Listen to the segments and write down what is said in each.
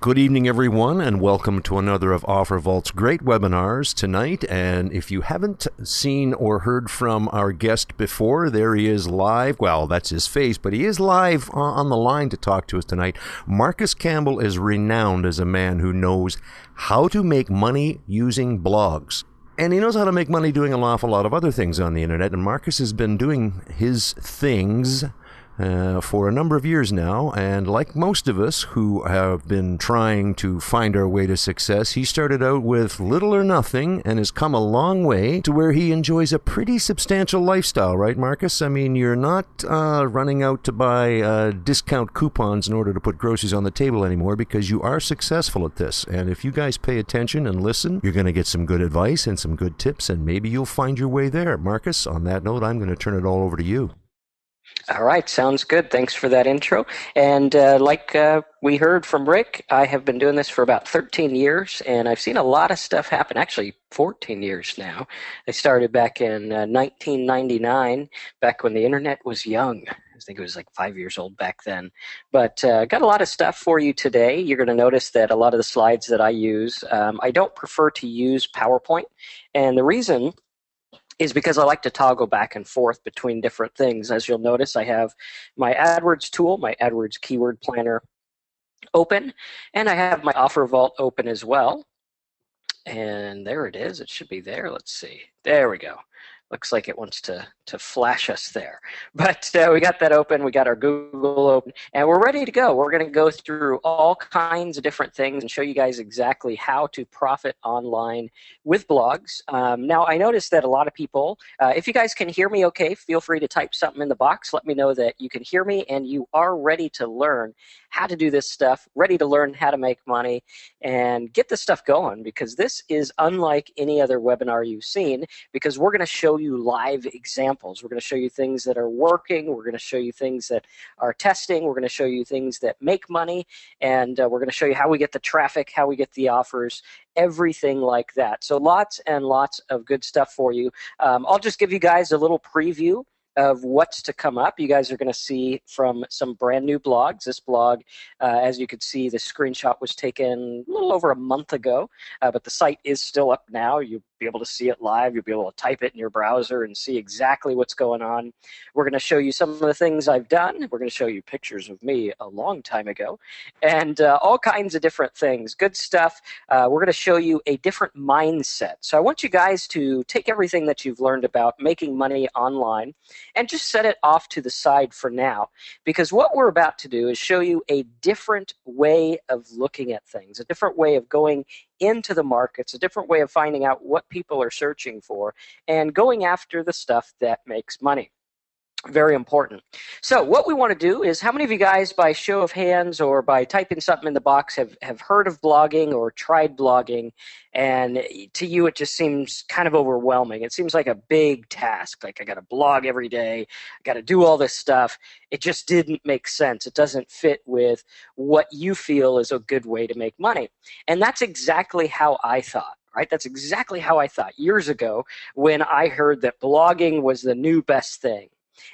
Good evening, everyone, and welcome to another of OfferVault's great webinars tonight. And if you haven't seen or heard from our guest before, there he is live. Well, that's his face, but he is live on the line to talk to us tonight. Marcus Campbell is renowned as a man who knows how to make money using blogs. And he knows how to make money doing an awful lot of other things on the internet. And Marcus has been doing his things for a number of years now, and like most of us who have been trying to find our way to success, he started out with little or nothing and has come a long way to where he enjoys a pretty substantial lifestyle, right, Marcus? I mean, you're not running out to buy discount coupons in order to put groceries on the table anymore, because you are successful at this. And if you guys pay attention and listen, you're going to get some good advice and some good tips, and maybe you'll find your way there. Marcus, on that note, I'm going to turn it all over to you. All right, sounds good. Thanks for that intro. And like we heard from Rick, I have been doing this for about 13 years, and I've seen a lot of stuff happen, actually 14 years now. I started back in 1999, back when the internet was young. I think it was like 5 years old back then. But got a lot of stuff for you today. You're going to notice that a lot of the slides that I use, I don't prefer to use PowerPoint. And the reason is because I like to toggle back and forth between different things. As you'll notice, I have my AdWords tool, my AdWords Keyword Planner open, and I have my OfferVault open as well. And there it is. It should be there. Let's see. There we go. Looks like it wants to flash us there. But we got that open. We got our Google open. And we're ready to go. We're going to go through all kinds of different things and show you guys exactly how to profit online with blogs. Now, I noticed that a lot of people, if you guys can hear me okay, feel free to type something in the box. Let me know that you can hear me and you are ready to learn how to do this stuff, ready to learn how to make money, and get this stuff going, because this is unlike any other webinar you've seen, because we're going to show you live examples. We're going to show you things that are working. We're going to show you things that are testing. We're going to show you things that make money, and we're going to show you how we get the traffic, how we get the offers, everything like that. So lots and lots of good stuff for you. I'll just give you guys a little preview of what's to come up. You guys are going to see from some brand new blogs. This blog, as you can see, the screenshot was taken a little over a month ago, but the site is still up now. You'll be able to see it live. You'll be able to type it in your browser and see exactly what's going on. We're going to show you some of the things I've done. We're going to show you pictures of me a long time ago, and all kinds of different things. Good stuff. We're going to show you a different mindset. So I want you guys to take everything that you've learned about making money online and just set it off to the side for now, because what we're about to do is show you a different way of looking at things, a different way of going into the markets, a different way of finding out what people are searching for and going after the stuff that makes money. Very important. So what we want to do is, how many of you guys, by show of hands or by typing something in the box, have heard of blogging or tried blogging, and to you it just seems kind of overwhelming? It seems like a big task, like I got to blog every day, I got to do all this stuff. It just didn't make sense. It doesn't fit with what you feel is a good way to make money. And that's exactly how I thought. Right? That's exactly how I thought years ago when I heard that blogging was the new best thing.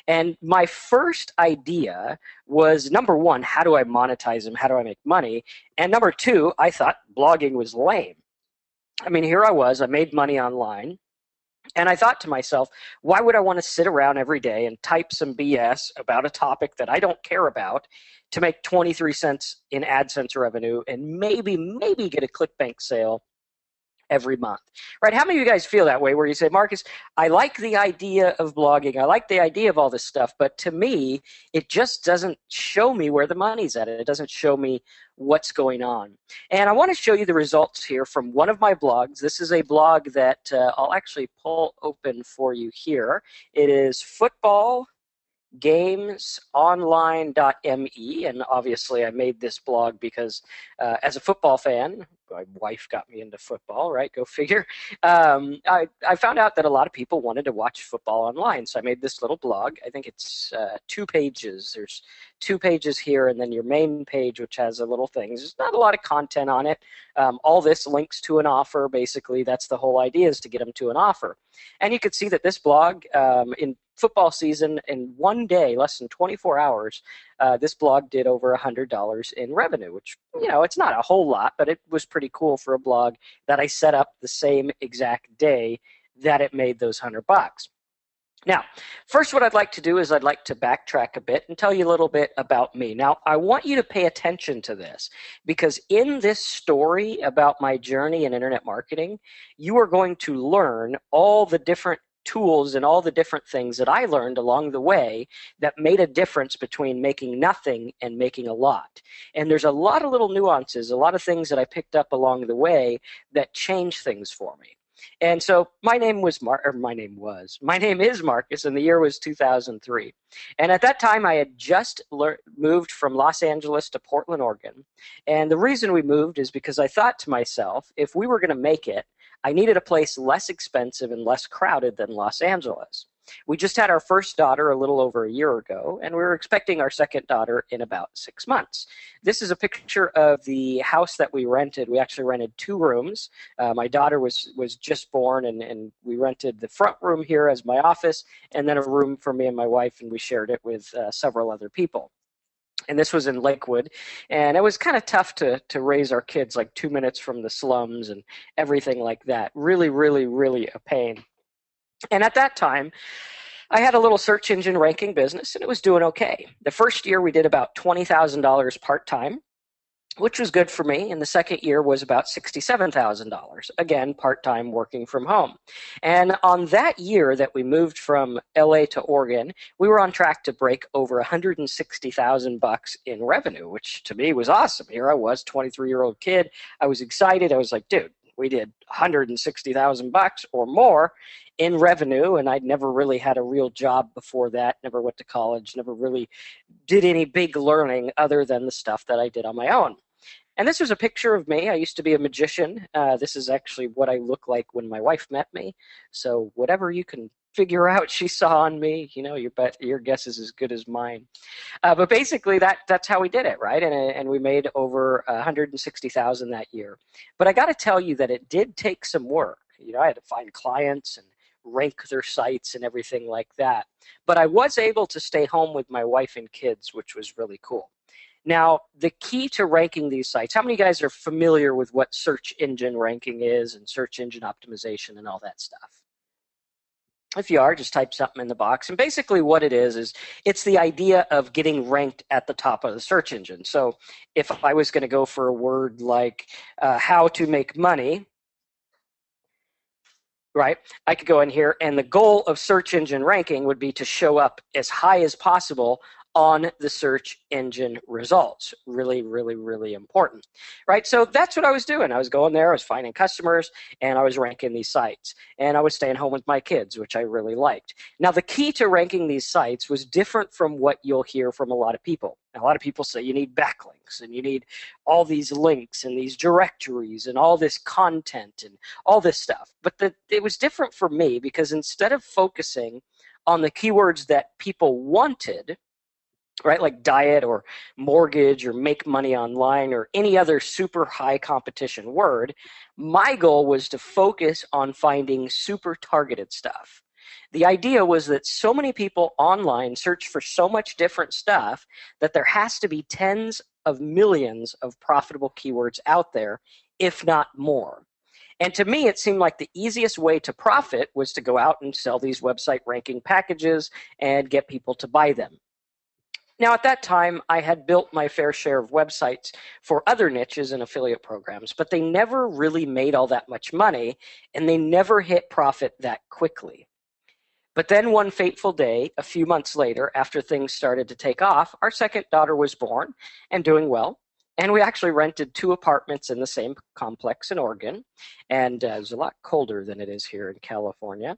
And my first idea was, number one, how do I monetize them? How do I make money? And number two, I thought blogging was lame. I mean, here I was, I made money online, and I thought to myself, why would I want to sit around every day and type some BS about a topic that I don't care about to make 23 cents in AdSense revenue and maybe get a ClickBank sale every month, right? How many of you guys feel that way, where you say, Marcus, I like the idea of blogging, I like the idea of all this stuff, but to me, it just doesn't show me where the money's at. It doesn't show me what's going on. And I want to show you the results here from one of my blogs. This is a blog that I'll actually pull open for you here. It is footballgamesonline.me, and obviously I made this blog because as a football fan, my wife got me into football, right? Go figure. I found out that a lot of people wanted to watch football online, so I made this little blog. I think it's 2 pages. There's 2 pages here, and then your main page, which has a little things. There's not a lot of content on it. All this links to an offer. Basically, that's the whole idea, is to get them to an offer. And you can see that this blog, in football season, in one day, less than 24 hours, this blog did over $100 in revenue, which, it's not a whole lot, but it was pretty cool for a blog that I set up the same exact day that it made those $100. Now, first, what I'd like to do is I'd like to backtrack a bit and tell you a little bit about me. Now, I want you to pay attention to this, because in this story about my journey in internet marketing, you are going to learn all the different tools and all the different things that I learned along the way that made a difference between making nothing and making a lot. And there's a lot of little nuances, a lot of things that I picked up along the way that changed things for me. And so my name is Marcus, and the year was 2003. And at that time, I had just moved from Los Angeles to Portland, Oregon. And the reason we moved is because I thought to myself, if we were going to make it, I needed a place less expensive and less crowded than Los Angeles. We just had our first daughter a little over a year ago, and we were expecting our second daughter in about 6 months. This is a picture of the house that we rented. We actually rented 2 rooms. My daughter was just born, and we rented the front room here as my office, and then a room for me and my wife, and we shared it with several other people. And this was in Lakewood, and it was kind of tough to raise our kids, like 2 minutes from the slums and everything like that. Really, really, really a pain. And at that time, I had a little search engine ranking business, and it was doing okay. The first year, we did about $20,000 part-time, which was good for me. And the second year was about $67,000, again, part-time, working from home. And on that year that we moved from LA to Oregon, we were on track to break over $160,000 in revenue, which to me was awesome. Here I was, 23-year-old kid. I was excited. I was like, dude, we did $160,000 or more in revenue, and I'd never really had a real job before that, never went to college, never really did any big learning other than the stuff that I did on my own. And this was a picture of me. I used to be a magician. This is actually what I look like when my wife met me. So whatever you can figure out she saw on me, your guess is as good as mine. But basically, that's how we did it, right? And we made over $160,000 that year. But I got to tell you that it did take some work. I had to find clients and rank their sites and everything like that. But I was able to stay home with my wife and kids, which was really cool. Now, the key to ranking these sites, how many guys are familiar with what search engine ranking is and search engine optimization and all that stuff? If you are, just type something in the box. And basically what it is it's the idea of getting ranked at the top of the search engine. So if I was going to go for a word like how to make money, right, I could go in here, and the goal of search engine ranking would be to show up as high as possible on the search engine results. Really, really, really important, right? So that's what I was doing. I was going there, I was finding customers, and I was ranking these sites. And I was staying home with my kids, which I really liked. Now, the key to ranking these sites was different from what you'll hear from a lot of people. A lot of people say you need backlinks, and you need all these links and these directories and all this content and all this stuff. But it was different for me, because instead of focusing on the keywords that people wanted, right, like diet or mortgage or make money online or any other super high competition word, my goal was to focus on finding super targeted stuff. The idea was that so many people online search for so much different stuff that there has to be tens of millions of profitable keywords out there, if not more. And to me, it seemed like the easiest way to profit was to go out and sell these website ranking packages and get people to buy them. Now, at that time, I had built my fair share of websites for other niches and affiliate programs, but they never really made all that much money, and they never hit profit that quickly. But then one fateful day, a few months later, after things started to take off, our second daughter was born and doing well. And we actually rented 2 apartments in the same complex in Oregon. And it was a lot colder than it is here in California.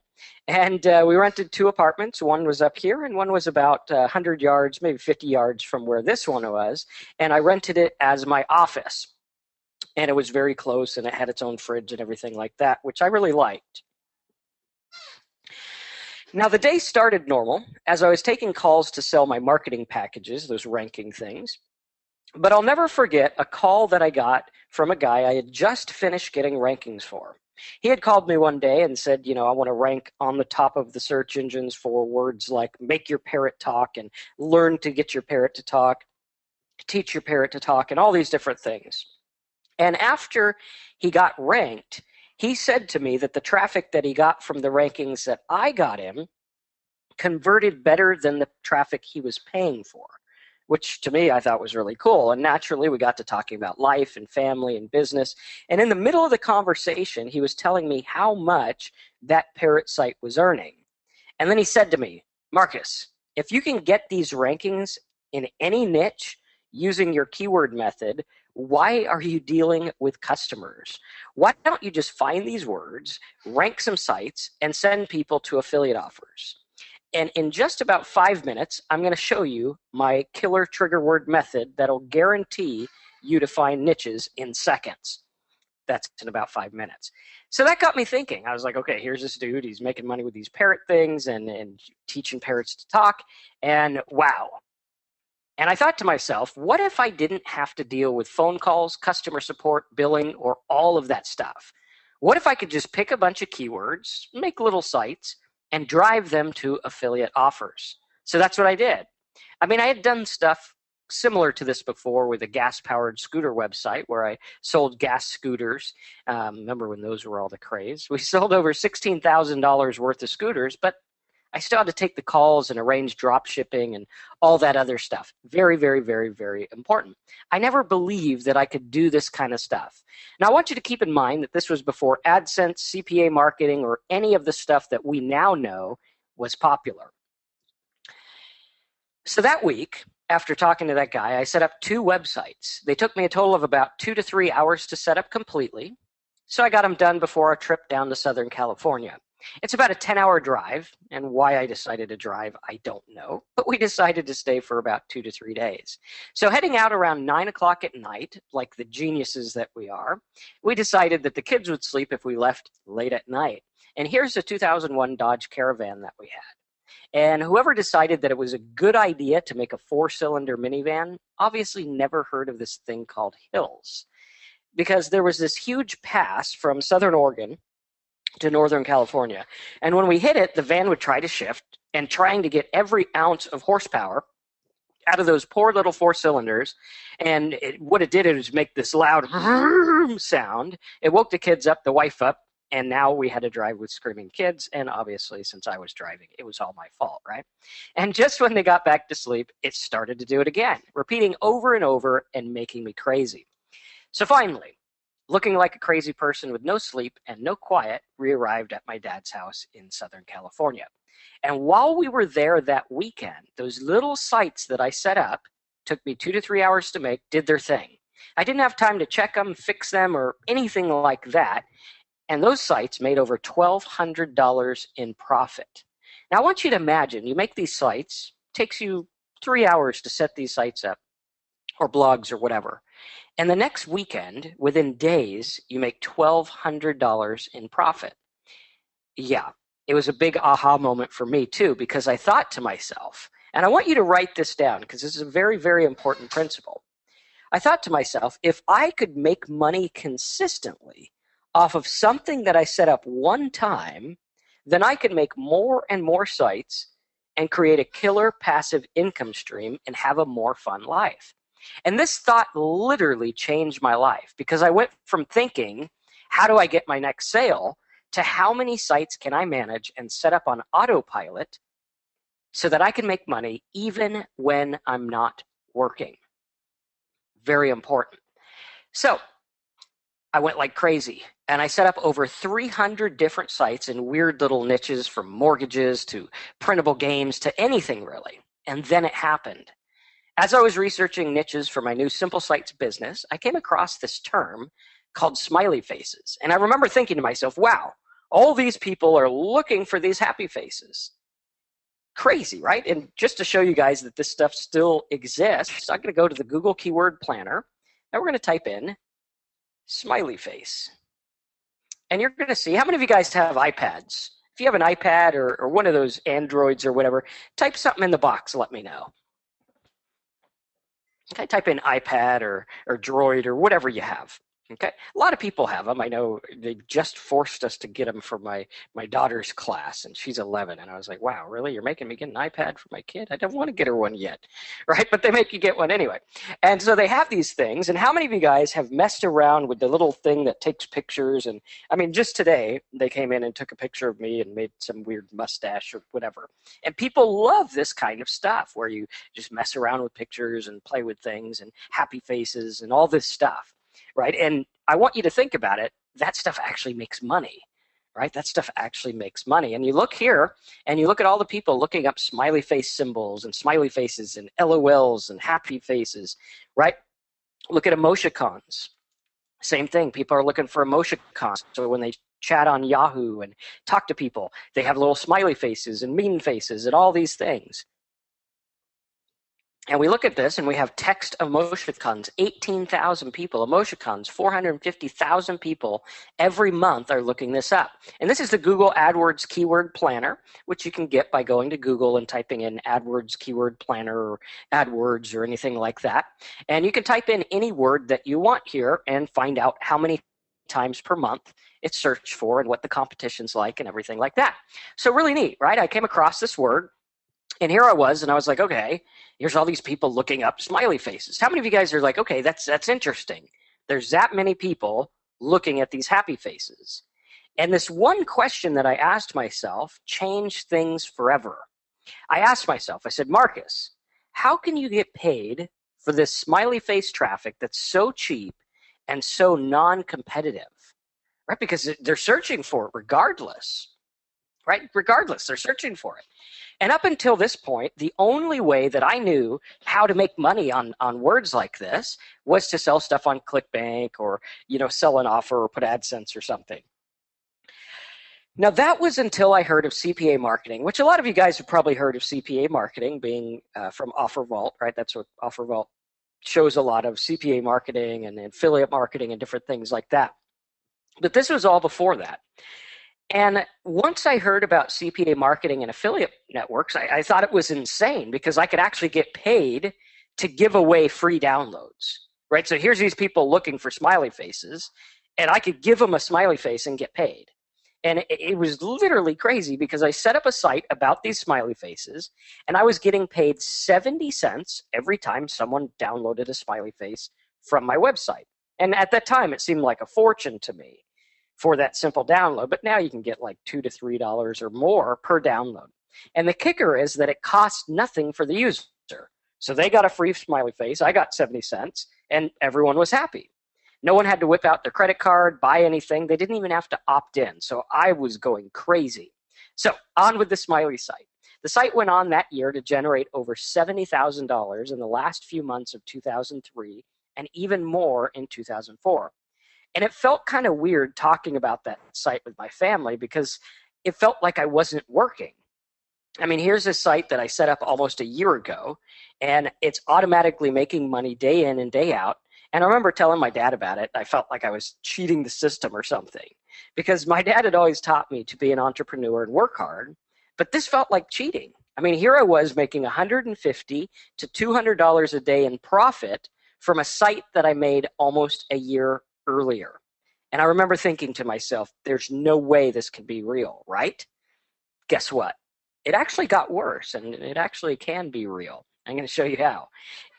And we rented 2 apartments. One was up here, and one was about 100 yards, maybe 50 yards from where this one was. And I rented it as my office. And it was very close, and it had its own fridge and everything like that, which I really liked. Now, the day started normal as I was taking calls to sell my marketing packages, those ranking things. But I'll never forget a call that I got from a guy I had just finished getting rankings for. He had called me one day and said, I want to rank on the top of the search engines for words like make your parrot talk and learn to get your parrot to talk, teach your parrot to talk, and all these different things. And after he got ranked, he said to me that the traffic that he got from the rankings that I got him converted better than the traffic he was paying for, which to me I thought was really cool. And naturally, we got to talking about life and family and business. And in the middle of the conversation, he was telling me how much that parrot site was earning. And then he said to me, Marcus, if you can get these rankings in any niche using your keyword method, why are you dealing with customers? Why don't you just find these words, rank some sites, and send people to affiliate offers? And in just about 5 minutes, I'm going to show you my killer trigger word method that'll guarantee you to find niches in seconds. That's in about 5 minutes. So that got me thinking. I was like, okay, here's this dude. He's making money with these parrot things and teaching parrots to talk. And wow. And I thought to myself, what if I didn't have to deal with phone calls, customer support, billing, or all of that stuff? What if I could just pick a bunch of keywords, make little sites, and drive them to affiliate offers? So that's what I did. I mean, I had done stuff similar to this before with a gas-powered scooter website where I sold gas scooters. Remember when those were all the craze? We sold over $16,000 worth of scooters, but I still had to take the calls and arrange drop shipping and all that other stuff. Very, very, very, very important. I never believed that I could do this kind of stuff. Now, I want you to keep in mind that this was before AdSense, CPA marketing, or any of the stuff that we now know was popular. So that week, after talking to that guy, I set up 2 websites. They took me a total of about 2 to 3 hours to set up completely. So I got them done before our trip down to Southern California. It's about a 10-hour drive, and why I decided to drive, I don't know, but we decided to stay for about 2 to 3 days. So heading out around 9 o'clock at night, like the geniuses that we are, we decided that the kids would sleep if we left late at night. And here's a 2001 Dodge Caravan that we had. And whoever decided that it was a good idea to make a 4-cylinder minivan obviously never heard of this thing called hills, because there was this huge pass from Southern Oregon to Northern California. And when we hit it, the van would try to shift, and trying to get every ounce of horsepower out of those poor little 4 cylinders. And what it did is make this loud sound. It woke the kids up, the wife up, and now we had to drive with screaming kids. And obviously, since I was driving, it was all my fault, right? And just when they got back to sleep, it started to do it again, repeating over and over and making me crazy. So finally, looking like a crazy person with no sleep and no quiet, we arrived at my dad's house in Southern California. And while we were there that weekend, those little sites that I set up, took me 2 to 3 hours to make, did their thing. I didn't have time to check them, fix them, or anything like that. And those sites made over $1,200 in profit. Now I want you to imagine, you make these sites, takes you 3 hours to set these sites up, or blogs or whatever. And the next weekend, within days, you make $1,200 in profit. Yeah, it was a big aha moment for me too, because I thought to myself, and I want you to write this down because this is a very, very important principle. I thought to myself, if I could make money consistently off of something that I set up one time, then I could make more and more sites and create a killer passive income stream and have a more fun life. And this thought literally changed my life, because I went from thinking, how do I get my next sale, to how many sites can I manage and set up on autopilot so that I can make money even when I'm not working. Very important. So I went like crazy, and I set up over 300 different sites in weird little niches, from mortgages to printable games to anything really. And then it happened. As I was researching niches for my new Simple Sites business, I came across this term called smiley faces. And I remember thinking to myself, wow, all these people are looking for these happy faces. Crazy, right? And just to show you guys that this stuff still exists, I'm going to go to the Google Keyword Planner, and we're going to type in smiley face. And you're going to see, how many of you guys have iPads? If you have an iPad or one of those Androids or whatever, type something in the box, let me know. Okay, type in iPad or Droid or whatever you have. Okay, a lot of people have them. I know they just forced us to get them for my daughter's class, and she's 11. And I was like, wow, really? You're making me get an iPad for my kid? I don't want to get her one yet, right? But they make you get one anyway. And so they have these things. And how many of you guys have messed around with the little thing that takes pictures? And I mean, just today they came in and took a picture of me and made some weird mustache or whatever. And people love this kind of stuff where you just mess around with pictures and play with things and happy faces and all this stuff. Right. And I want you to think about it. That stuff actually makes money, right? That stuff actually makes money. And you look here and you look at all the people looking up smiley face symbols and smiley faces and LOLs and happy faces, right? Look at emoticons. Same thing. People are looking for emoticons. So when they chat on Yahoo and talk to people, they have little smiley faces and mean faces and all these things. And we look at this and we have text emoticons, 18,000 people, emoticons, 450,000 people every month are looking this up. And this is the Google AdWords Keyword Planner, which you can get by going to Google and typing in AdWords Keyword Planner or AdWords or anything like that. And you can type in any word that you want here and find out how many times per month it's searched for and what the competition's like and everything like that. So really neat, right? I came across this word. And here I was, and I was like, okay, here's all these people looking up smiley faces. How many of you guys are like, okay, that's interesting. There's that many people looking at these happy faces. And this one question that I asked myself changed things forever. I asked myself, I said, Marcus, how can you get paid for this smiley face traffic that's so cheap and so non-competitive? Right? Because they're searching for it regardless. Right? Regardless, they're searching for it. And up until this point, the only way that I knew how to make money on words like this was to sell stuff on ClickBank or, sell an offer or put AdSense or something. Now, that was until I heard of CPA marketing, which a lot of you guys have probably heard of CPA marketing being from OfferVault, right? That's what OfferVault shows, a lot of CPA marketing and affiliate marketing and different things like that. But this was all before that. And once I heard about CPA marketing and affiliate networks, I thought it was insane because I could actually get paid to give away free downloads, right? So here's these people looking for smiley faces, and I could give them a smiley face and get paid. And it was literally crazy because I set up a site about these smiley faces, and I was getting paid 70 cents every time someone downloaded a smiley face from my website. And at that time, it seemed like a fortune to me for that simple download, but now you can get like $2 to $3 or more per download. And the kicker is that it costs nothing for the user. So they got a free smiley face, I got 70 cents, and everyone was happy. No one had to whip out their credit card, buy anything. They didn't even have to opt in. So I was going crazy. So on with the smiley site. The site went on that year to generate over $70,000 in the last few months of 2003 and even more in 2004. And it felt kind of weird talking about that site with my family because it felt like I wasn't working. I mean, here's a site that I set up almost a year ago, and it's automatically making money day in and day out. And I remember telling my dad about it. I felt like I was cheating the system or something because my dad had always taught me to be an entrepreneur and work hard, but this felt like cheating. I mean, here I was making $150 to $200 a day in profit from a site that I made almost a year earlier. And I remember thinking to myself, there's no way this can be real, right? Guess what? It actually got worse, and it actually can be real. I'm going to show you how.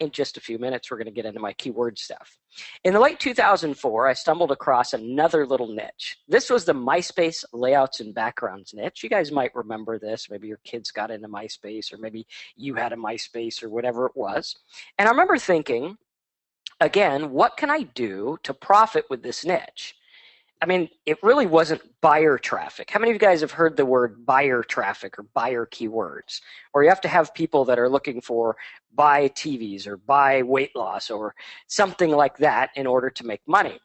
In just a few minutes, we're going to get into my keyword stuff. In the late 2004, I stumbled across another little niche. This was the MySpace layouts and backgrounds niche. You guys might remember this. Maybe your kids got into MySpace, or maybe you had a MySpace or whatever it was. And I remember thinking, again, what can I do to profit with this niche? I mean, it really wasn't buyer traffic. How many of you guys have heard the word buyer traffic or buyer keywords? Or you have to have people that are looking for buy TVs or buy weight loss or something like that in order to make money.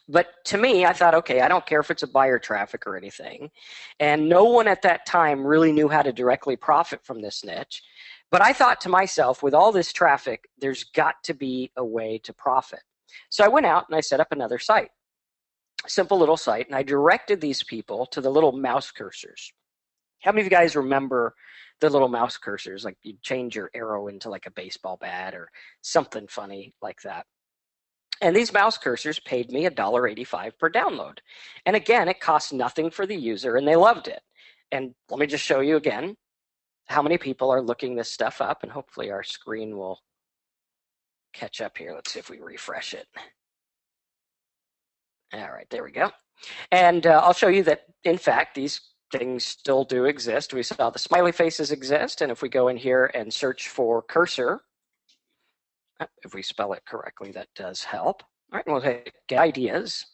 But to me, I thought, okay, I don't care if it's a buyer traffic or anything. And no one at that time really knew how to directly profit from this niche. But I thought to myself, with all this traffic, there's got to be a way to profit. So I went out and I set up another site. Simple little site, and I directed these people to the little mouse cursors. How many of you guys remember the little mouse cursors? Like you change your arrow into like a baseball bat or something funny like that. And these mouse cursors paid me $1.85 per download. And again, it cost nothing for the user, and they loved it. And let me just show you again how many people are looking this stuff up, and hopefully our screen will catch up here. Let's see if we refresh it. All right, there we go. And I'll show you that, in fact, these things still do exist. We saw the smiley faces exist, and if we go in here and search for cursor, if we spell it correctly, that does help. All right, we'll hit get ideas,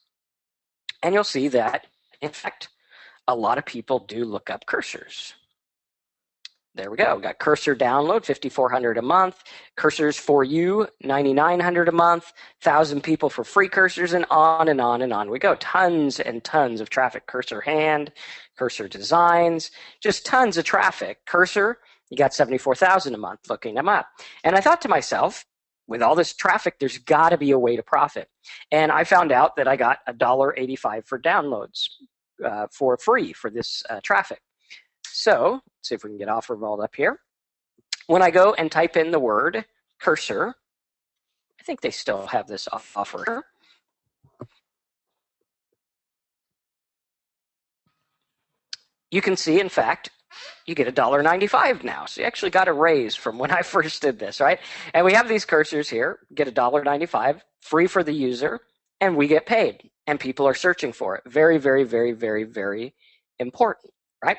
and you'll see that, in fact, a lot of people do look up cursors. There we go. We got cursor download, 5,400 a month. Cursors for you, 9,900 a month. 1,000 people for free cursors, and on and on and on we go. Tons and tons of traffic. Cursor hand, cursor designs, just tons of traffic. Cursor, you got 74,000 a month looking them up. And I thought to myself, with all this traffic, there's got to be a way to profit. And I found out that I got $1.85 for downloads for free for this traffic. So let's see if we can get OfferVault up here. When I go and type in the word cursor, I think they still have this offer. You can see, in fact, you get $1.95 now. So you actually got a raise from when I first did this, right? And we have these cursors here, get $1.95, free for the user, and we get paid. And people are searching for it. Very, very, very, very, very important, right?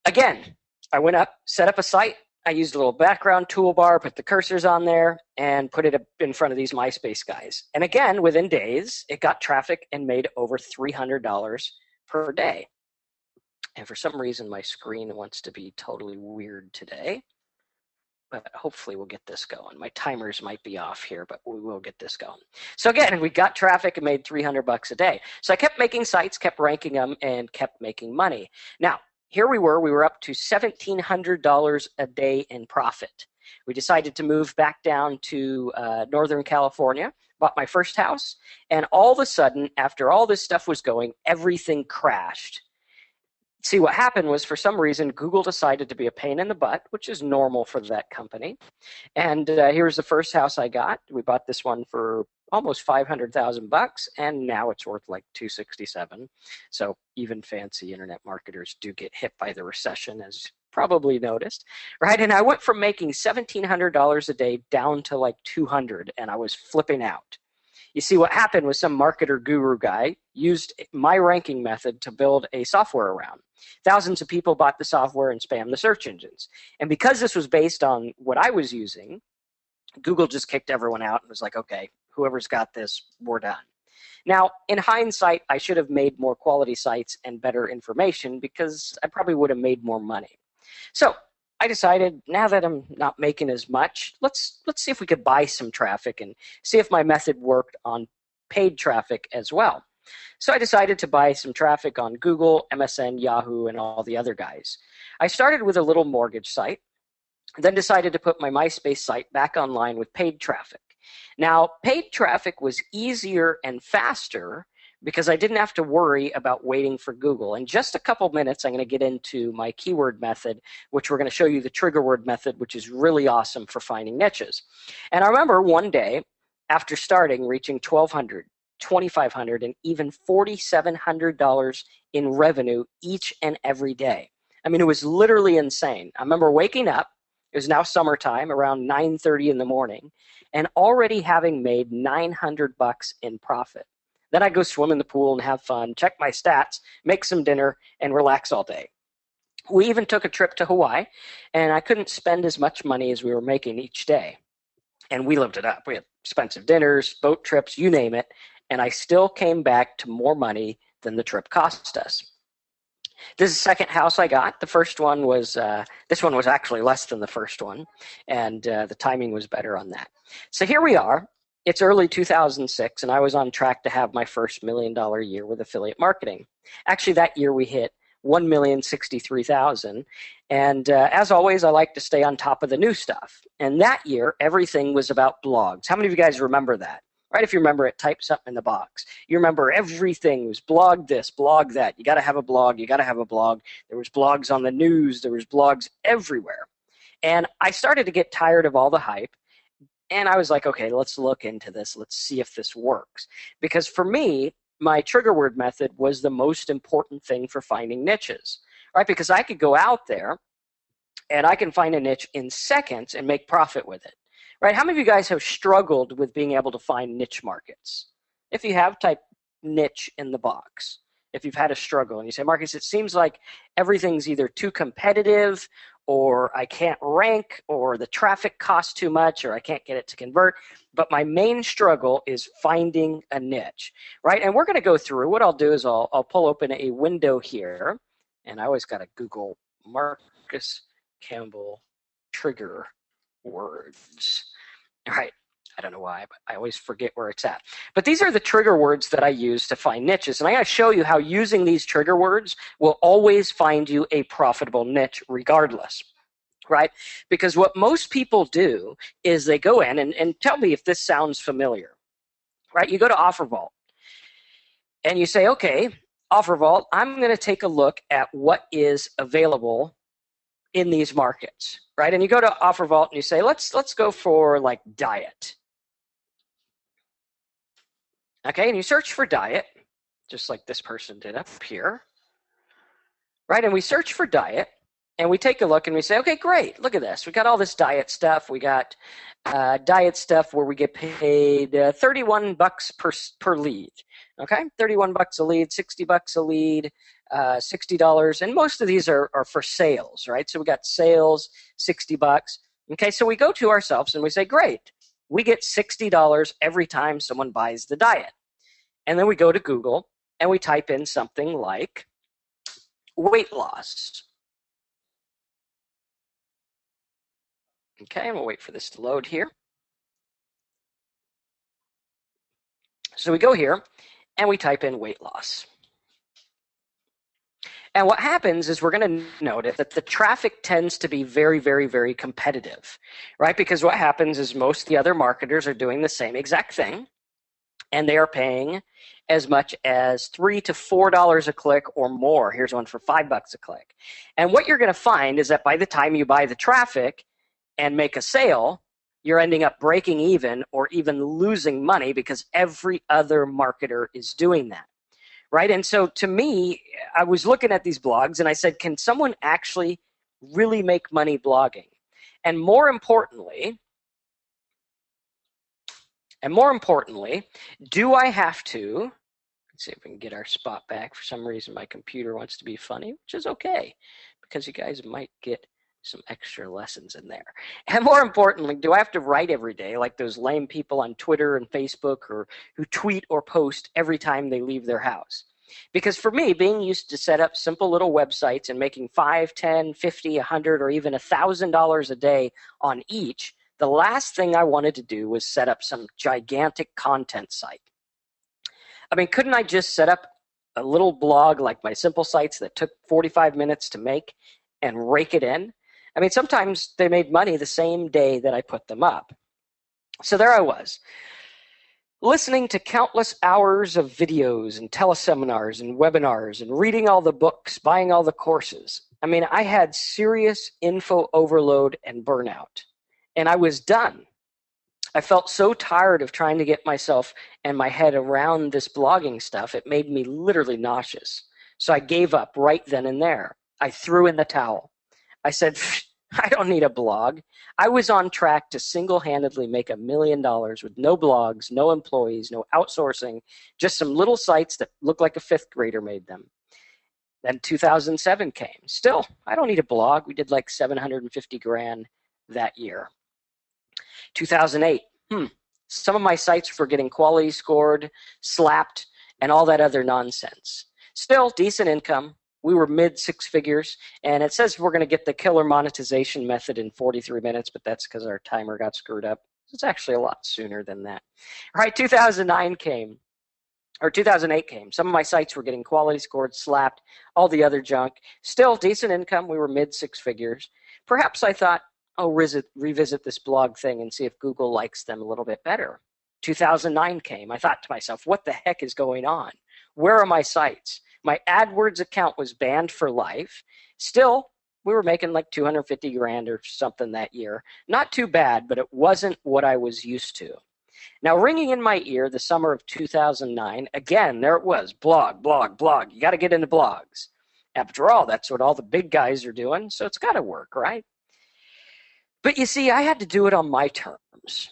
Again, I went up, set up a site. I used a little background toolbar, put the cursors on there, and put it in front of these MySpace guys. And again, within days, it got traffic and made over $300 per day. And for some reason, my screen wants to be totally weird today. But hopefully we'll get this going. My timers might be off here, but we will get this going. So again, we got traffic and made $300 a day. So I kept making sites, kept ranking them, and kept making money. Now, here we were up to $1,700 a day in profit. We decided to move back down to Northern California, bought my first house, and all of a sudden, after all this stuff was going, everything crashed. See, what happened was, for some reason, Google decided to be a pain in the butt, which is normal for that company. And here's the first house I got. We bought this one for almost $500,000, and now it's worth like $267. So even fancy internet marketers do get hit by the recession, as probably noticed, right? And I went from making $1,700 a day down to like $200, and I was flipping out. You see, what happened was some marketer guru guy used my ranking method to build a software around. Thousands of people bought the software and spammed the search engines. And because this was based on what I was using, Google just kicked everyone out and was like, okay, whoever's got this, we're done. Now, in hindsight, I should have made more quality sites and better information because I probably would have made more money. So I decided, now that I'm not making as much, let's see if we could buy some traffic and see if my method worked on paid traffic as well. So I decided to buy some traffic on Google, MSN, Yahoo, and all the other guys. I started with a little mortgage site, then decided to put my MySpace site back online with paid traffic. Now, paid traffic was easier and faster because I didn't have to worry about waiting for Google. In just a couple minutes, I'm going to get into my keyword method, which we're going to show you the trigger word method, which is really awesome for finding niches. And I remember one day, after starting, reaching $1,200, $2,500, and even $4,700 in revenue each and every day. I mean, it was literally insane. I remember waking up, it was now summertime, around 9:30 in the morning, and already having made $900 in profit. Then I go swim in the pool and have fun, check my stats, make some dinner, and relax all day. We even took a trip to Hawaii, and I couldn't spend as much money as we were making each day. And we lived it up. We had expensive dinners, boat trips, you name it, and I still came back to more money than the trip cost us. This is the second house I got. The first one was, this one was actually less than the first one, and the timing was better on that. So here we are. It's early 2006, and I was on track to have my first $1 million year with affiliate marketing. Actually, that year we hit $1,063,000. And as always, I like to stay on top of the new stuff. And that year, everything was about blogs. How many of you guys remember that? Right? If you remember it, type something in the box. You remember everything was blog this, blog that. You got to have a blog. You got to have a blog. There was blogs on the news. There was blogs everywhere. And I started to get tired of all the hype. And I was like, okay, let's look into this. Let's see if this works. Because for me, my trigger word method was the most important thing for finding niches, right? Because I could go out there and I can find a niche in seconds and make profit with it, right? How many of you guys have struggled with being able to find niche markets? If you have, type niche in the box. If you've had a struggle and you say, Marcus, it seems like everything's either too competitive or I can't rank or the traffic costs too much or I can't get it to convert. But my main struggle is finding a niche, right? And we're going to go through. What I'll do is I'll pull open a window here. And I always got to Google Marcus Campbell trigger words. All right. I don't know why, but I always forget where it's at. But these are the trigger words that I use to find niches. And I'm going to show you how using these trigger words will always find you a profitable niche regardless, right? Because what most people do is they go in and tell me if this sounds familiar, right? You go to OfferVault and you say, okay, OfferVault, I'm going to take a look at what is available in these markets, right? And you go to OfferVault and you say, let's go for like diet. Okay, and you search for diet, just like this person did up here, right? And we search for diet, and we take a look and we say, okay, great, look at this. We got all this diet stuff. We got diet stuff where we get paid $31 per lead. Okay, $31 a lead, $60 a lead, $60, and most of these are for sales, right? So we got sales, $60. Okay, so we go to ourselves and we say, great, we get $60 every time someone buys the diet. And then we go to Google and we type in something like weight loss. Okay, and we'll wait for this to load here. So we go here and we type in weight loss. And what happens is we're going to notice that the traffic tends to be very, very, very competitive, right? Because what happens is most of the other marketers are doing the same exact thing, and they are paying as much as $3 to $4 a click or more. Here's one for $5 a click. And what you're going to find is that by the time you buy the traffic and make a sale, you're ending up breaking even or even losing money because every other marketer is doing that. Right? And so to me, I was looking at these blogs and I said, can someone actually really make money blogging? And more importantly, do I have to, let's see if we can get our spot back. For some reason, my computer wants to be funny, which is okay because you guys might get some extra lessons in there. And more importantly, do I have to write every day like those lame people on Twitter and Facebook or who tweet or post every time they leave their house? Because for me, being used to set up simple little websites and making $5, $10, $50, $100, or even $1,000 a day on each, the last thing I wanted to do was set up some gigantic content site. I mean, couldn't I just set up a little blog like my simple sites that took 45 minutes to make and rake it in? I mean, sometimes they made money the same day that I put them up. So there I was, listening to countless hours of videos and teleseminars and webinars and reading all the books, buying all the courses. I mean, I had serious info overload and burnout, and I was done. I felt so tired of trying to get myself and my head around this blogging stuff, it made me literally nauseous. So I gave up right then and there. I threw in the towel. I said, I don't need a blog. I was on track to single-handedly make $1 million with no blogs, no employees, no outsourcing, just some little sites that looked like a fifth grader made them. Then 2007 came. Still, I don't need a blog. We did like 750 grand that year. 2008, some of my sites were getting quality scored, slapped, and all that other nonsense. Still, decent income. We were mid six figures, and it says we're going to get the killer monetization method in 43 minutes, but that's because our timer got screwed up. It's actually a lot sooner than that. All right, 2008 came. Some of my sites were getting quality scored, slapped, all the other junk. Still, decent income. We were mid six figures. Perhaps I thought, I'll revisit this blog thing and see if Google likes them a little bit better. 2009 came. I thought to myself, what the heck is going on? Where are my sites? My AdWords account was banned for life. Still, we were making like 250 grand or something that year. Not too bad, but it wasn't what I was used to. Now, ringing in my ear the summer of 2009, again, there it was, blog, blog, blog. You got to get into blogs. After all, that's what all the big guys are doing, so it's got to work, right? But you see, I had to do it on my terms.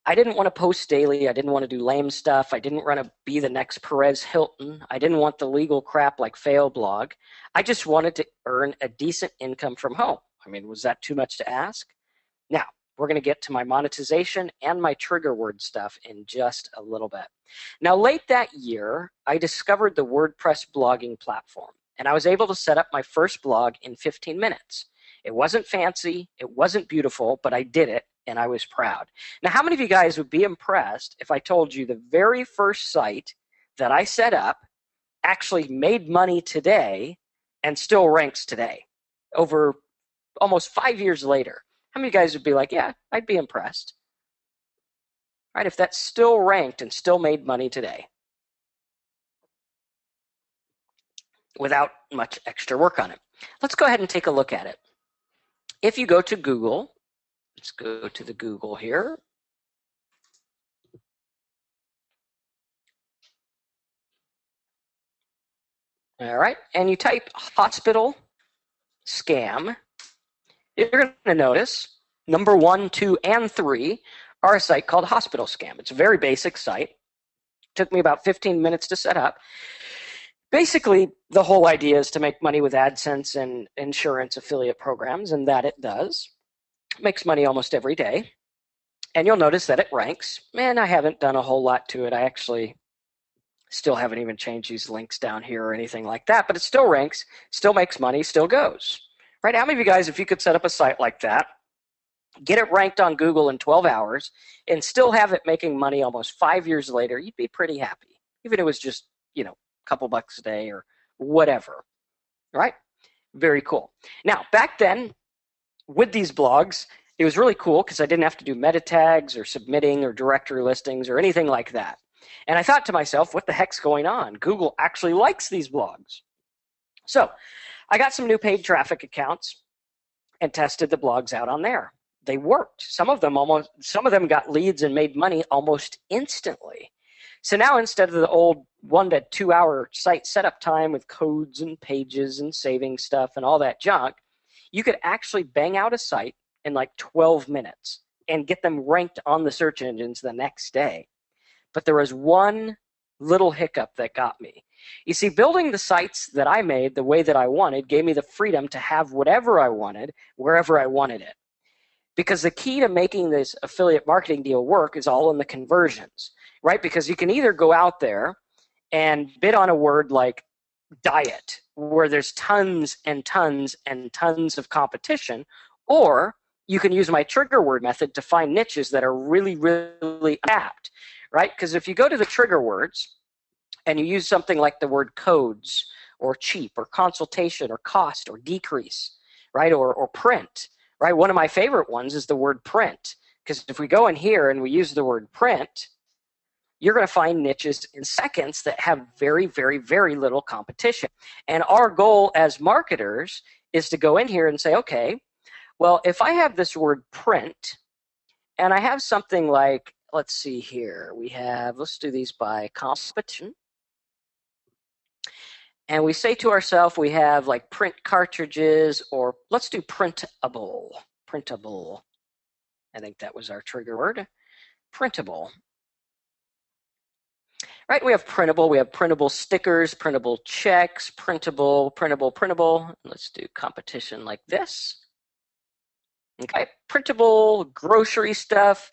I didn't want to post daily. I didn't want to do lame stuff. I didn't want to be the next Perez Hilton. I didn't want the legal crap like Failblog. I just wanted to earn a decent income from home. I mean, was that too much to ask? Now, we're going to get to my monetization and my trigger word stuff in just a little bit. Now, late that year, I discovered the WordPress blogging platform, and I was able to set up my first blog in 15 minutes. It wasn't fancy, it wasn't beautiful, but I did it, and I was proud. Now, how many of you guys would be impressed if I told you the very first site that I set up actually made money today and still ranks today, over almost 5 years later? How many of you guys would be like, yeah, I'd be impressed? Right, if that still ranked and still made money today without much extra work on it. Let's go ahead and take a look at it. If you go to Google, let's go to the Google here. All right, and you type hospital scam, you're going to notice number 1, 2, and 3 are a site called Hospital Scam. It's a very basic site. It took me about 15 minutes to set up. Basically, the whole idea is to make money with AdSense and insurance affiliate programs, and that it does. It makes money almost every day. And you'll notice that it ranks. And I haven't done a whole lot to it. I actually still haven't even changed these links down here or anything like that, but it still ranks, still makes money, still goes. Right? How many of you guys, if you could set up a site like that, get it ranked on Google in 12 hours, and still have it making money almost 5 years later, you'd be pretty happy. Even if it was just, a couple bucks a day or whatever. Right? Very cool. Now, back then, with these blogs, it was really cool because I didn't have to do meta tags or submitting or directory listings or anything like that. And I thought to myself, what the heck's going on? Google actually likes these blogs. So I got some new paid traffic accounts and tested the blogs out on there. They worked. Some of them got leads and made money almost instantly. So now instead of the old 1 to 2 hour site setup time with codes and pages and saving stuff and all that junk, you could actually bang out a site in like 12 minutes and get them ranked on the search engines the next day. But there was one little hiccup that got me. You see, building the sites that I made the way that I wanted gave me the freedom to have whatever I wanted, wherever I wanted it. Because the key to making this affiliate marketing deal work is all in the conversions, right? Because you can either go out there and bid on a word like diet, where there's tons and tons and tons of competition, or you can use my trigger word method to find niches that are really, really apt, right? Because if you go to the trigger words and you use something like the word codes or cheap or consultation or cost or decrease, right, or print, right? One of my favorite ones is the word print, because if we go in here and we use the word print, you're going to find niches in seconds that have very, very, very little competition. And our goal as marketers is to go in here and say, okay, well, if I have this word print and I have something like, let's see here, let's do these by competition. And we say to ourselves, we have like print cartridges, or let's do printable. Printable. I think that was our trigger word. Printable. Right, we have printable, we have printable stickers, printable checks, printable. Let's do competition like this. Okay, printable grocery stuff,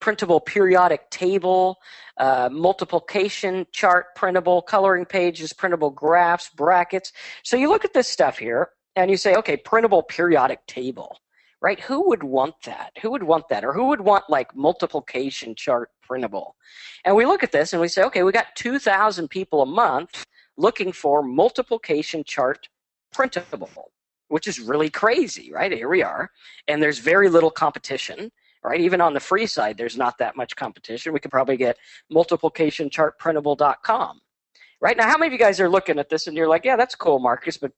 printable periodic table, multiplication chart, printable coloring pages, printable graphs, brackets. So you look at this stuff here and you say, okay, printable periodic table, right? Who would want that? Who would want that? Or who would want like multiplication chart printable? And we look at this and we say, okay, we got 2,000 people a month looking for multiplication chart printable, which is really crazy, right? Here we are. And there's very little competition. Right? Even on the free side, there's not that much competition. We could probably get multiplicationchartprintable.com. Right? Now, how many of you guys are looking at this and you're like, yeah, that's cool, Marcus, but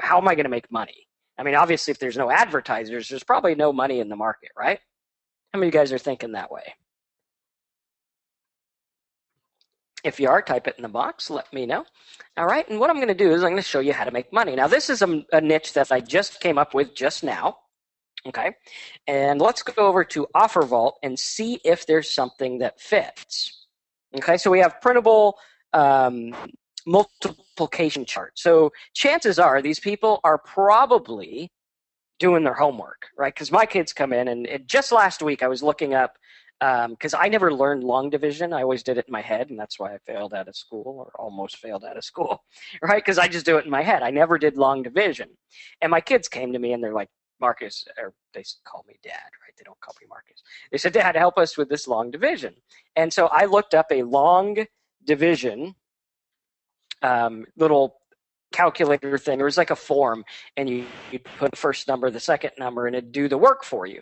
how am I going to make money? I mean, obviously, if there's no advertisers, there's probably no money in the market, right? How many of you guys are thinking that way? If you are, type it in the box. Let me know. All right, and what I'm going to do is I'm going to show you how to make money. Now, this is a niche that I just came up with just now. Okay, and let's go over to OfferVault and see if there's something that fits. Okay, so we have printable multiplication charts. So chances are these people are probably doing their homework, right? Because my kids come in, and just last week I was looking up, because I never learned long division. I always did it in my head, and that's why I failed out of school, or almost failed out of school, right? Because I just do it in my head. I never did long division. And my kids came to me, and they're like, Marcus, or they call me Dad, right? They don't call me Marcus. They said, Dad, help us with this long division. And so I looked up a long division little calculator thing. It was like a form, and you put the first number, the second number, and it'd do the work for you,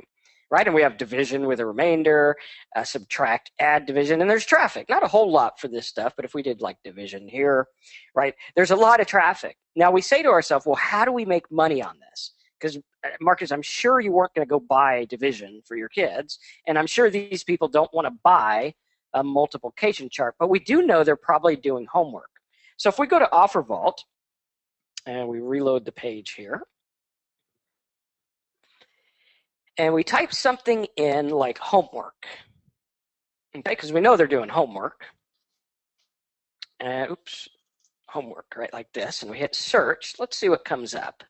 right? And we have division with a remainder, subtract, add division, and there's traffic. Not a whole lot for this stuff, but if we did like division here, right, there's a lot of traffic. Now we say to ourselves, well, how do we make money on this? Because Marcus, I'm sure you weren't going to go buy division for your kids, and I'm sure these people don't want to buy a multiplication chart, but we do know they're probably doing homework. So if we go to OfferVault, and we reload the page here, and we type something in like homework, okay, because we know they're doing homework, and oops, homework, right, like this, and we hit search. Let's see what comes up.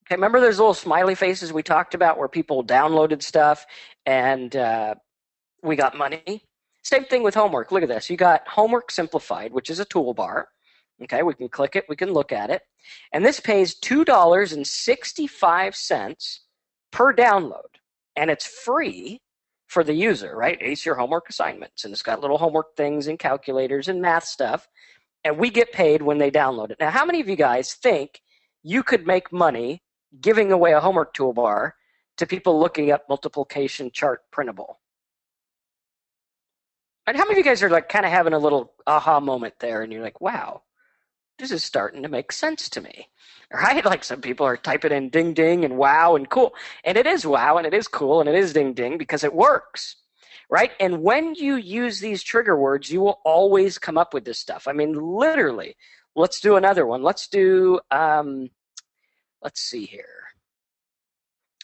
Okay, remember those little smiley faces we talked about where people downloaded stuff and we got money? Same thing with homework. Look at this. You got homework simplified, which is a toolbar. Okay, we can click it, we can look at it. And this pays $2.65 per download. And it's free for the user, right? It's your homework assignments. And it's got little homework things and calculators and math stuff. And we get paid when they download it. Now, how many of you guys think you could make money giving away a homework toolbar to people looking up multiplication chart printable? And how many of you guys are like kind of having a little aha moment there, and you're like, wow, this is starting to make sense to me, right? Like some people are typing in ding ding and wow and cool. And it is wow and it is cool and it is ding ding because it works, right? And when you use these trigger words, you will always come up with this stuff. I mean, literally. Let's do another one. Let's do, let's see here.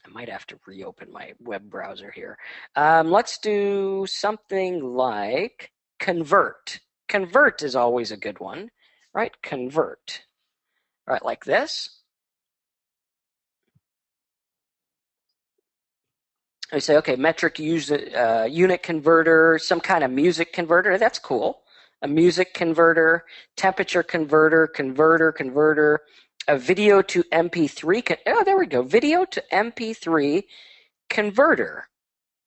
I might have to reopen my web browser here. Let's do something like convert. Convert is always a good one, right? Convert. All right, like this. I say, okay, metric unit converter, some kind of music converter. That's cool. A music converter, temperature converter, converter, a video to MP3. Oh, there we go. Video to MP3 converter.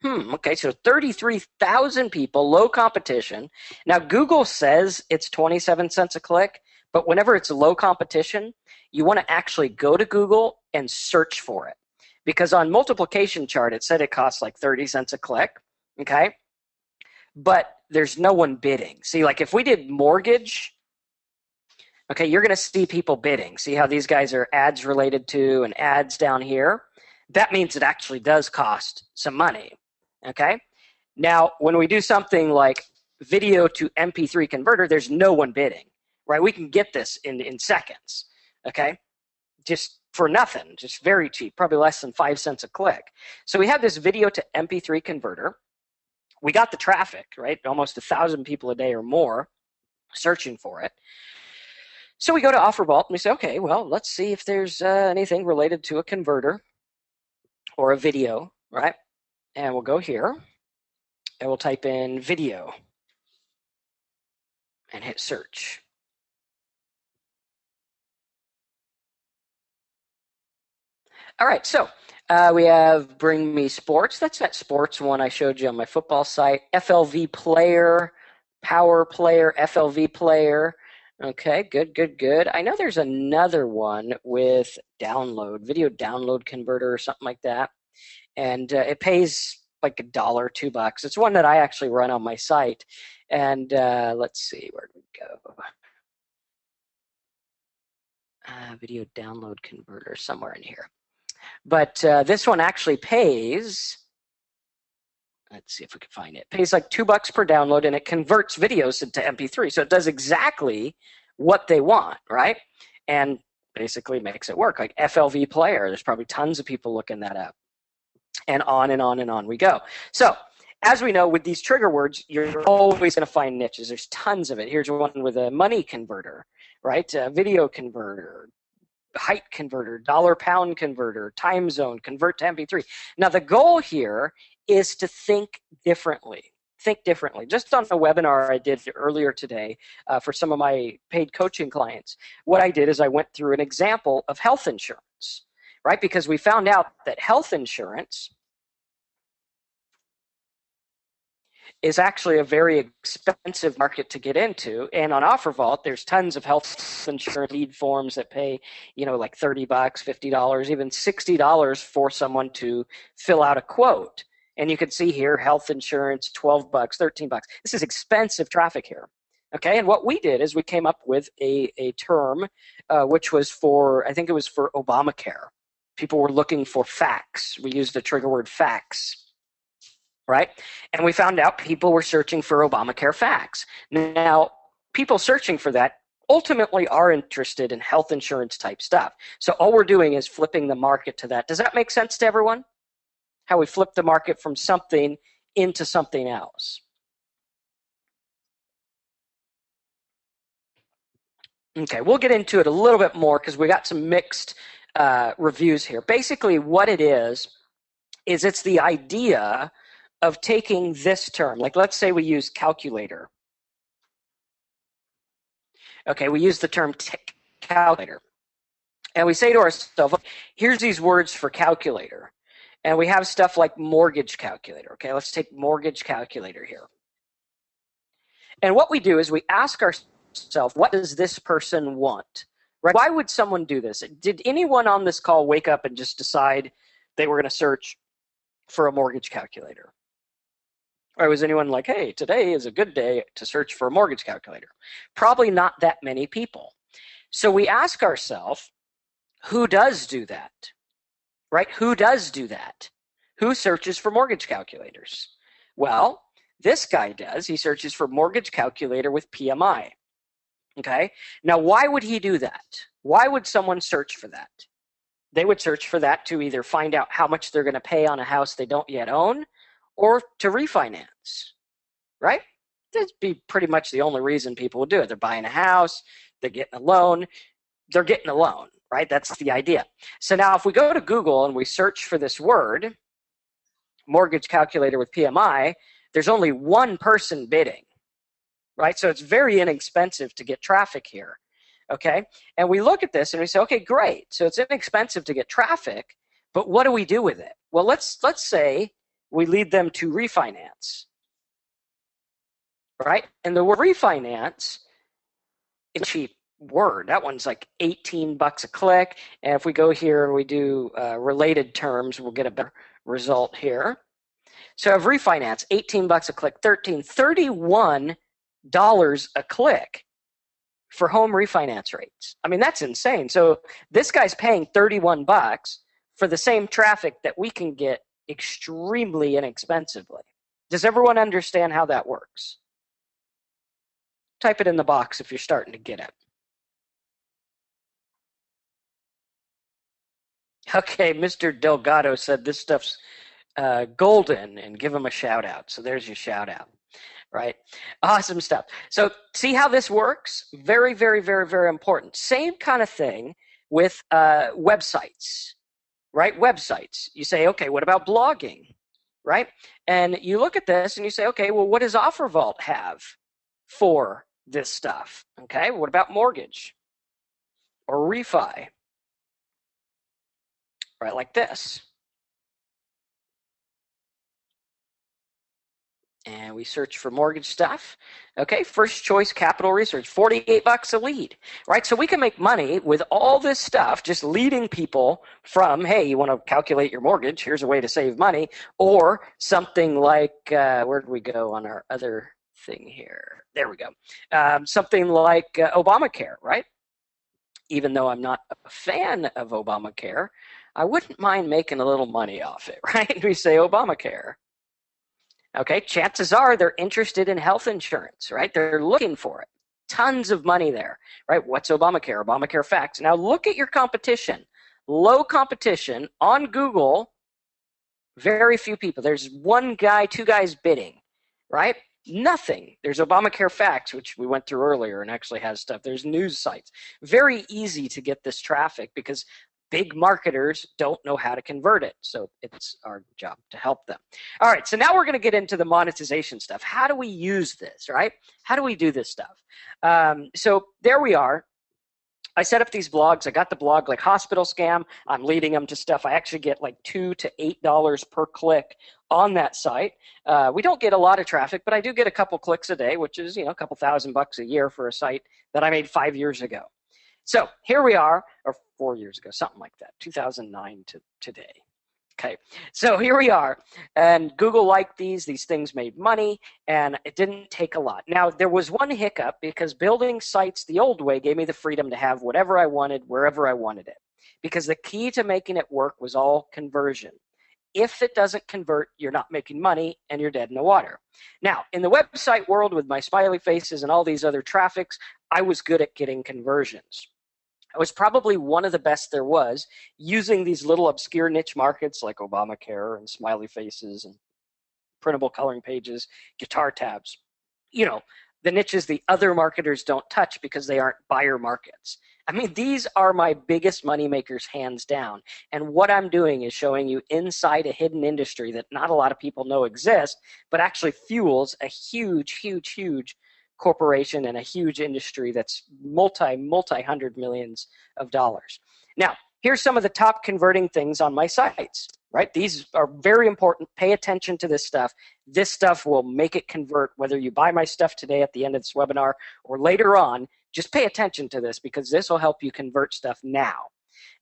Okay, so 33,000 people, low competition. Now, Google says it's 27 cents a click, but whenever it's low competition, you want to actually go to Google and search for it. Because on multiplication chart, it said it costs like 30 cents a click, okay? But there's no one bidding. See, like if we did mortgage, okay, you're going to see people bidding. See how these guys are ads related to and ads down here? That means it actually does cost some money, okay? Now, when we do something like video to MP3 converter, there's no one bidding, right? We can get this in seconds, okay? Just for nothing, just very cheap, probably less than 5 cents a click. So we have this video to MP3 converter. We got the traffic, right? Almost 1,000 people a day or more searching for it. So we go to OfferVault and we say, okay, well, let's see if there's anything related to a converter or a video, right? And we'll go here and we'll type in video and hit search. All right, so we have Bring Me Sports. That's that sports one I showed you on my football site. FLV Player, Power Player, FLV Player. Okay, good. I know there's another one with download, video download converter or something like that. And it pays like $1, $2. It's one that I actually run on my site. And let's see, where did we go? video download converter somewhere in here. But this one actually pays, let's see if we can find it, pays like $2 per download, and it converts videos into MP3. So it does exactly what they want, right? And basically makes it work. Like FLV player, there's probably tons of people looking that up. And on and on and on we go. So as we know, with these trigger words, you're always going to find niches. There's tons of it. Here's one with a money converter, right? A video converter, height converter, dollar pound converter, time zone, convert to MP3. Now the goal here is to think differently. Think differently. Just on a webinar I did earlier today for some of my paid coaching clients, what I did is I went through an example of health insurance, right? Because we found out that health insurance is actually a very expensive market to get into. And on OfferVault, there's tons of health insurance lead forms that pay, like $30, $50, even $60 for someone to fill out a quote. And you can see here, health insurance, $12, $13. This is expensive traffic here. Okay, and what we did is we came up with a term which was for, I think it was for Obamacare. People were looking for facts. We used the trigger word facts. Right? And we found out people were searching for Obamacare facts. Now, people searching for that ultimately are interested in health insurance type stuff. So all we're doing is flipping the market to that. Does that make sense to everyone? How we flip the market from something into something else. Okay, we'll get into it a little bit more because we got some mixed reviews here. Basically, what it is it's the idea of taking this term, like let's say we use calculator. Okay, we use the term calculator. And we say to ourselves, here's these words for calculator. And we have stuff like mortgage calculator. Okay, let's take mortgage calculator here. And what we do is we ask ourselves, what does this person want? Right? Why would someone do this? Did anyone on this call wake up and just decide they were going to search for a mortgage calculator? Or was anyone like, hey, today is a good day to search for a mortgage calculator? Probably not that many people. So we ask ourselves, who does do that? Right? Who does do that? Who searches for mortgage calculators? Well, this guy does. He searches for mortgage calculator with PMI. Okay? Now, why would he do that? Why would someone search for that? They would search for that to either find out how much they're going to pay on a house they don't yet own, or to refinance, right? That'd be pretty much the only reason people would do it. They're buying a house, they're getting a loan, right? That's the idea. So now if we go to Google and we search for this word, mortgage calculator with PMI, there's only one person bidding, right? So it's very inexpensive to get traffic here, okay? And we look at this and we say, okay, great. So it's inexpensive to get traffic, but what do we do with it? Well, let's say we lead them to refinance, right? And the word refinance is a cheap word. That one's like $18 a click. And if we go here and we do related terms, we'll get a better result here. So of refinance, $18 a click, $31 a click for home refinance rates. I mean, that's insane. So this guy's paying $31 for the same traffic that we can get extremely inexpensively. Does everyone understand how that works? Type it in the box if you're starting to get it. Okay, Mr. Delgado said this stuff's golden, and give him a shout out. So there's your shout out, right? Awesome stuff. So see how this works? Very, very, very, very important. Same kind of thing with websites. Right? Websites. You say, okay, what about blogging? Right? And you look at this and you say, okay, well, what does OfferVault have for this stuff? Okay, what about mortgage or refi? Right, like this. And we search for mortgage stuff. Okay, first choice capital research, $48 a lead, right? So we can make money with all this stuff, just leading people from, hey, you want to calculate your mortgage, here's a way to save money, or something like, where did we go on our other thing here? There we go. Something like Obamacare, right? even though I'm not a fan of Obamacare, I wouldn't mind making a little money off it, right? We say Obamacare. Okay, chances are they're interested in health insurance, right? They're looking for it. Tons of money there, right? What's Obamacare? Obamacare facts. Now look at your competition. Low competition on Google, very few people. There's one guy, two guys bidding, right? Nothing. There's Obamacare facts, which we went through earlier and actually has stuff. There's news sites. Very easy to get this traffic because big marketers don't know how to convert it. So it's our job to help them. All right, so now we're going to get into the monetization stuff. How do we use this, right? How do we do this stuff? So there we are. I set up these blogs. I got the blog like hospital scam. I'm leading them to stuff. I actually get like $2 to $8 per click on that site. We don't get a lot of traffic, but I do get a couple clicks a day, which is, a couple $1,000 a year for a site that I made 5 years ago. So here we are, or 4 years ago, something like that, 2009 to today. Okay, so here we are, and Google liked these things made money, and it didn't take a lot. Now, there was one hiccup because building sites the old way gave me the freedom to have whatever I wanted, wherever I wanted it, because the key to making it work was all conversion. If it doesn't convert, you're not making money, and you're dead in the water. Now, in the website world with my smiley faces and all these other traffics, I was good at getting conversions. I was probably one of the best there was using these little obscure niche markets like Obamacare and smiley faces and printable coloring pages, guitar tabs. The niches the other marketers don't touch because they aren't buyer markets. I mean, these are my biggest money makers hands down. And what I'm doing is showing you inside a hidden industry that not a lot of people know exists, but actually fuels a huge, huge, huge corporation and a huge industry that's multi-hundred millions of dollars. Now, here's some of the top converting things on my sites, right? These are very important. Pay attention to this stuff. This stuff will make it convert, whether you buy my stuff today at the end of this webinar or later on. Just pay attention to this because this will help you convert stuff now.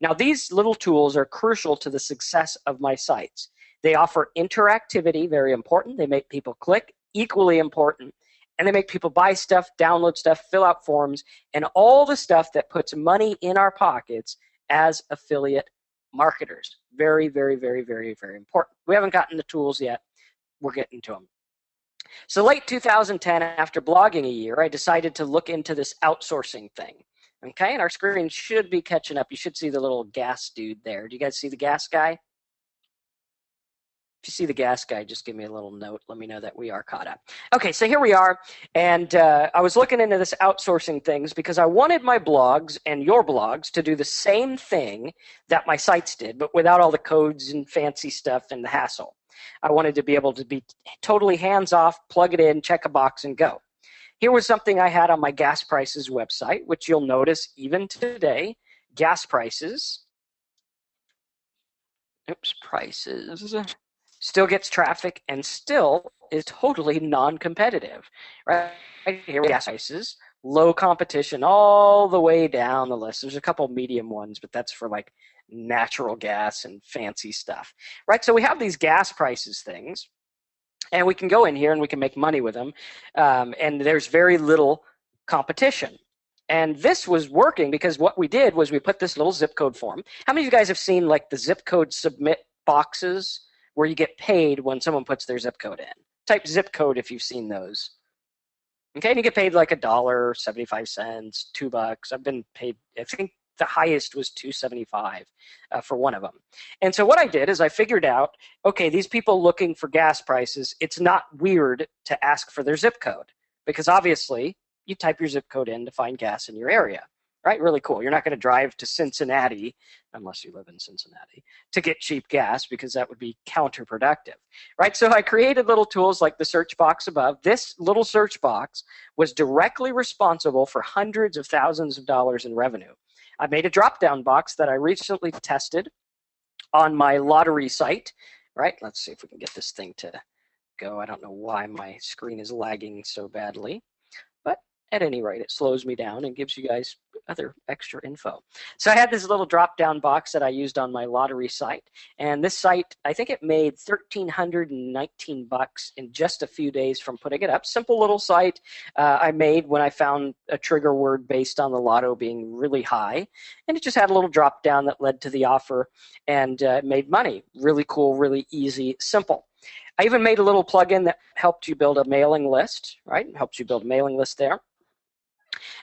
Now, these little tools are crucial to the success of my sites. They offer interactivity, very important. They make people click, equally important. And they make people buy stuff, download stuff, fill out forms, and all the stuff that puts money in our pockets as affiliate marketers. Very, very, very, very, very important. We haven't gotten the tools yet. We're getting to them. So late 2010, after blogging a year, I decided to look into this outsourcing thing. Okay, and our screen should be catching up. You should see the little gas dude there. Do you guys see the gas guy? If you see the gas guy, just give me a little note. Let me know that we are caught up. Okay, so here we are. And I was looking into this outsourcing things because I wanted my blogs and your blogs to do the same thing that my sites did, but without all the codes and fancy stuff and the hassle. I wanted to be able to be totally hands-off, plug it in, check a box, and go. Here was something I had on my gas prices website, which you'll notice even today, gas prices. Oops, prices. Still gets traffic and still is totally non-competitive, right? Here we gas prices, low competition all the way down the list. There's a couple medium ones, but that's for like natural gas and fancy stuff, right? So we have these gas prices things, and we can go in here and we can make money with them, and there's very little competition. And this was working because what we did was we put this little zip code form. How many of you guys have seen like the zip code submit boxes where you get paid when someone puts their zip code in? Type zip code if you've seen those. Okay, and you get paid like $1, 75 cents, $2. I've been paid, I think the highest was $2.75 for one of them. And so what I did is I figured out, okay, these people looking for gas prices, it's not weird to ask for their zip code because obviously you type your zip code in to find gas in your area. Right? Really cool. You're not going to drive to Cincinnati, unless you live in Cincinnati, to get cheap gas because that would be counterproductive. Right? So I created little tools like the search box above. This little search box was directly responsible for hundreds of thousands of dollars in revenue. I made a drop-down box that I recently tested on my lottery site. Right? Let's see if we can get this thing to go. I don't know why my screen is lagging so badly. But At any rate, it slows me down and gives you guys other extra info. So I had this little drop-down box that I used on my lottery site, and this site, I think it made $1,319 in just a few days from putting it up. Simple little site I made when I found a trigger word based on the lotto being really high, and it just had a little drop-down that led to the offer and made money. Really cool, really easy, simple. I even made a little plugin that helped you build a mailing list, right? Helps you build a mailing list there.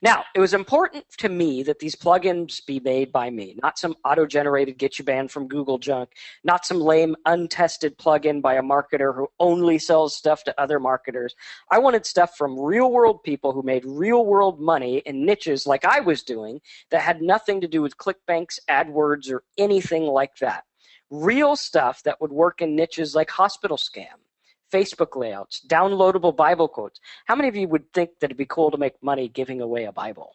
Now, it was important to me that these plugins be made by me, not some auto-generated get you banned from Google junk, not some lame, untested plugin by a marketer who only sells stuff to other marketers. I wanted stuff from real-world people who made real-world money in niches like I was doing that had nothing to do with ClickBanks, AdWords, or anything like that. Real stuff that would work in niches like hospital scam, Facebook layouts, downloadable Bible quotes. How many of you would think that it'd be cool to make money giving away a Bible?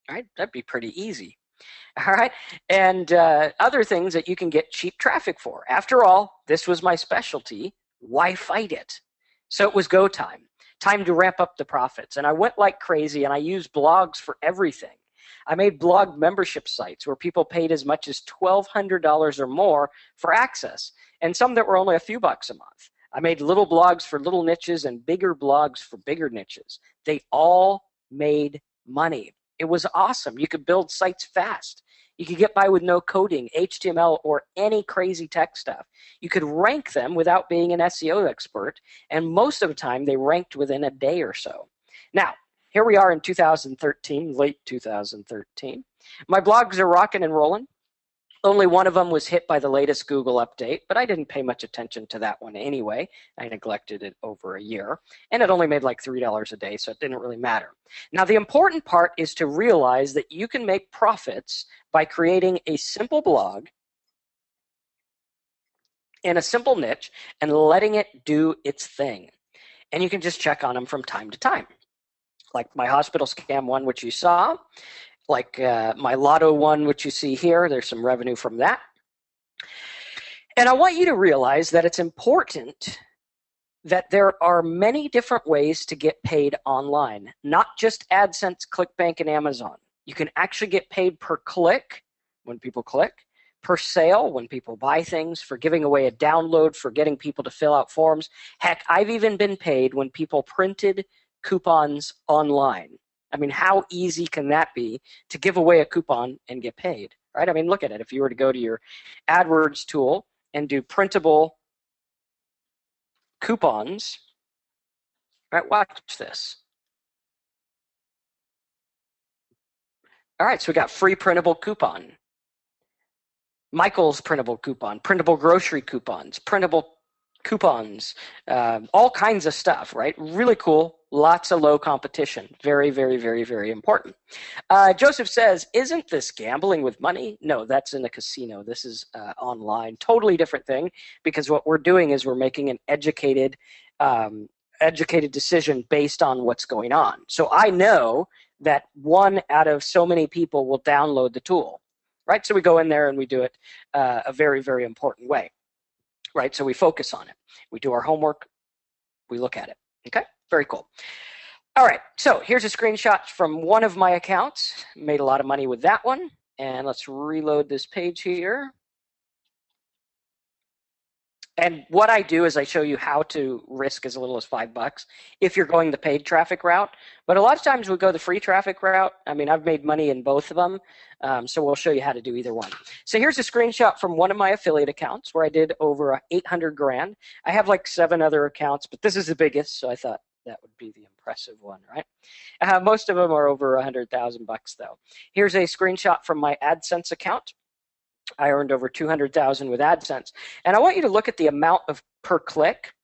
All right, that'd be pretty easy. All right, and other things that you can get cheap traffic for. After all, this was my specialty. Why fight it? So it was go time. Time to ramp up the profits. And I went like crazy, and I used blogs for everything. I made blog membership sites where people paid as much as $1,200 or more for access, and some that were only a few bucks a month. I made little blogs for little niches and bigger blogs for bigger niches. They all made money. It was awesome. You could build sites fast. You could get by with no coding, HTML, or any crazy tech stuff. You could rank them without being an SEO expert, and most of the time they ranked within a day or so. Now, here we are in 2013, late 2013. My blogs are rocking and rolling. Only one of them was hit by the latest Google update, but I didn't pay much attention to that one anyway. I neglected it over a year, and it only made like $3 a day, so it didn't really matter. Now, the important part is to realize that you can make profits by creating a simple blog in a simple niche and letting it do its thing. And you can just check on them from time to time. Like my hospital scam one, which you saw, like my lotto one, which you see here. There's some revenue from that. And I want you to realize that it's important that there are many different ways to get paid online, not just AdSense, ClickBank, and Amazon. You can actually get paid per click when people click, per sale when people buy things, for giving away a download, for getting people to fill out forms. Heck, I've even been paid when people printed coupons online. I mean, how easy can that be to give away a coupon and get paid, right? I mean, look at it. If you were to go to your AdWords tool and do printable coupons, right? Watch this. All right, so we got free printable coupon, Michael's printable coupon, printable grocery coupons, printable coupons, all kinds of stuff, right? Really cool. Lots of low competition. Very, very, very, very important. Joseph says, isn't this gambling with money? No, that's in a casino. This is online. Totally different thing, because what we're doing is we're making an educated decision based on what's going on. So I know that 1 out of so many people will download the tool, right? So we go in there and we do it a very, very important way, right? So we focus on it. We do our homework. We look at it. Okay, very cool. All right, so here's a screenshot from one of my accounts. Made a lot of money with that one. And let's reload this page here. And what I do is I show you how to risk as little as $5 if you're going the paid traffic route. But a lot of times we go the free traffic route. I mean, I've made money in both of them. So we'll show you how to do either one. So here's a screenshot from one of my affiliate accounts where I did over 800 grand. I have like 7 other accounts, but this is the biggest. So I thought that would be the impressive one, right? Most of them are over $100,000 though. Here's a screenshot from my AdSense account. I earned over 200,000 with AdSense. And I want you to look at the amount of per click.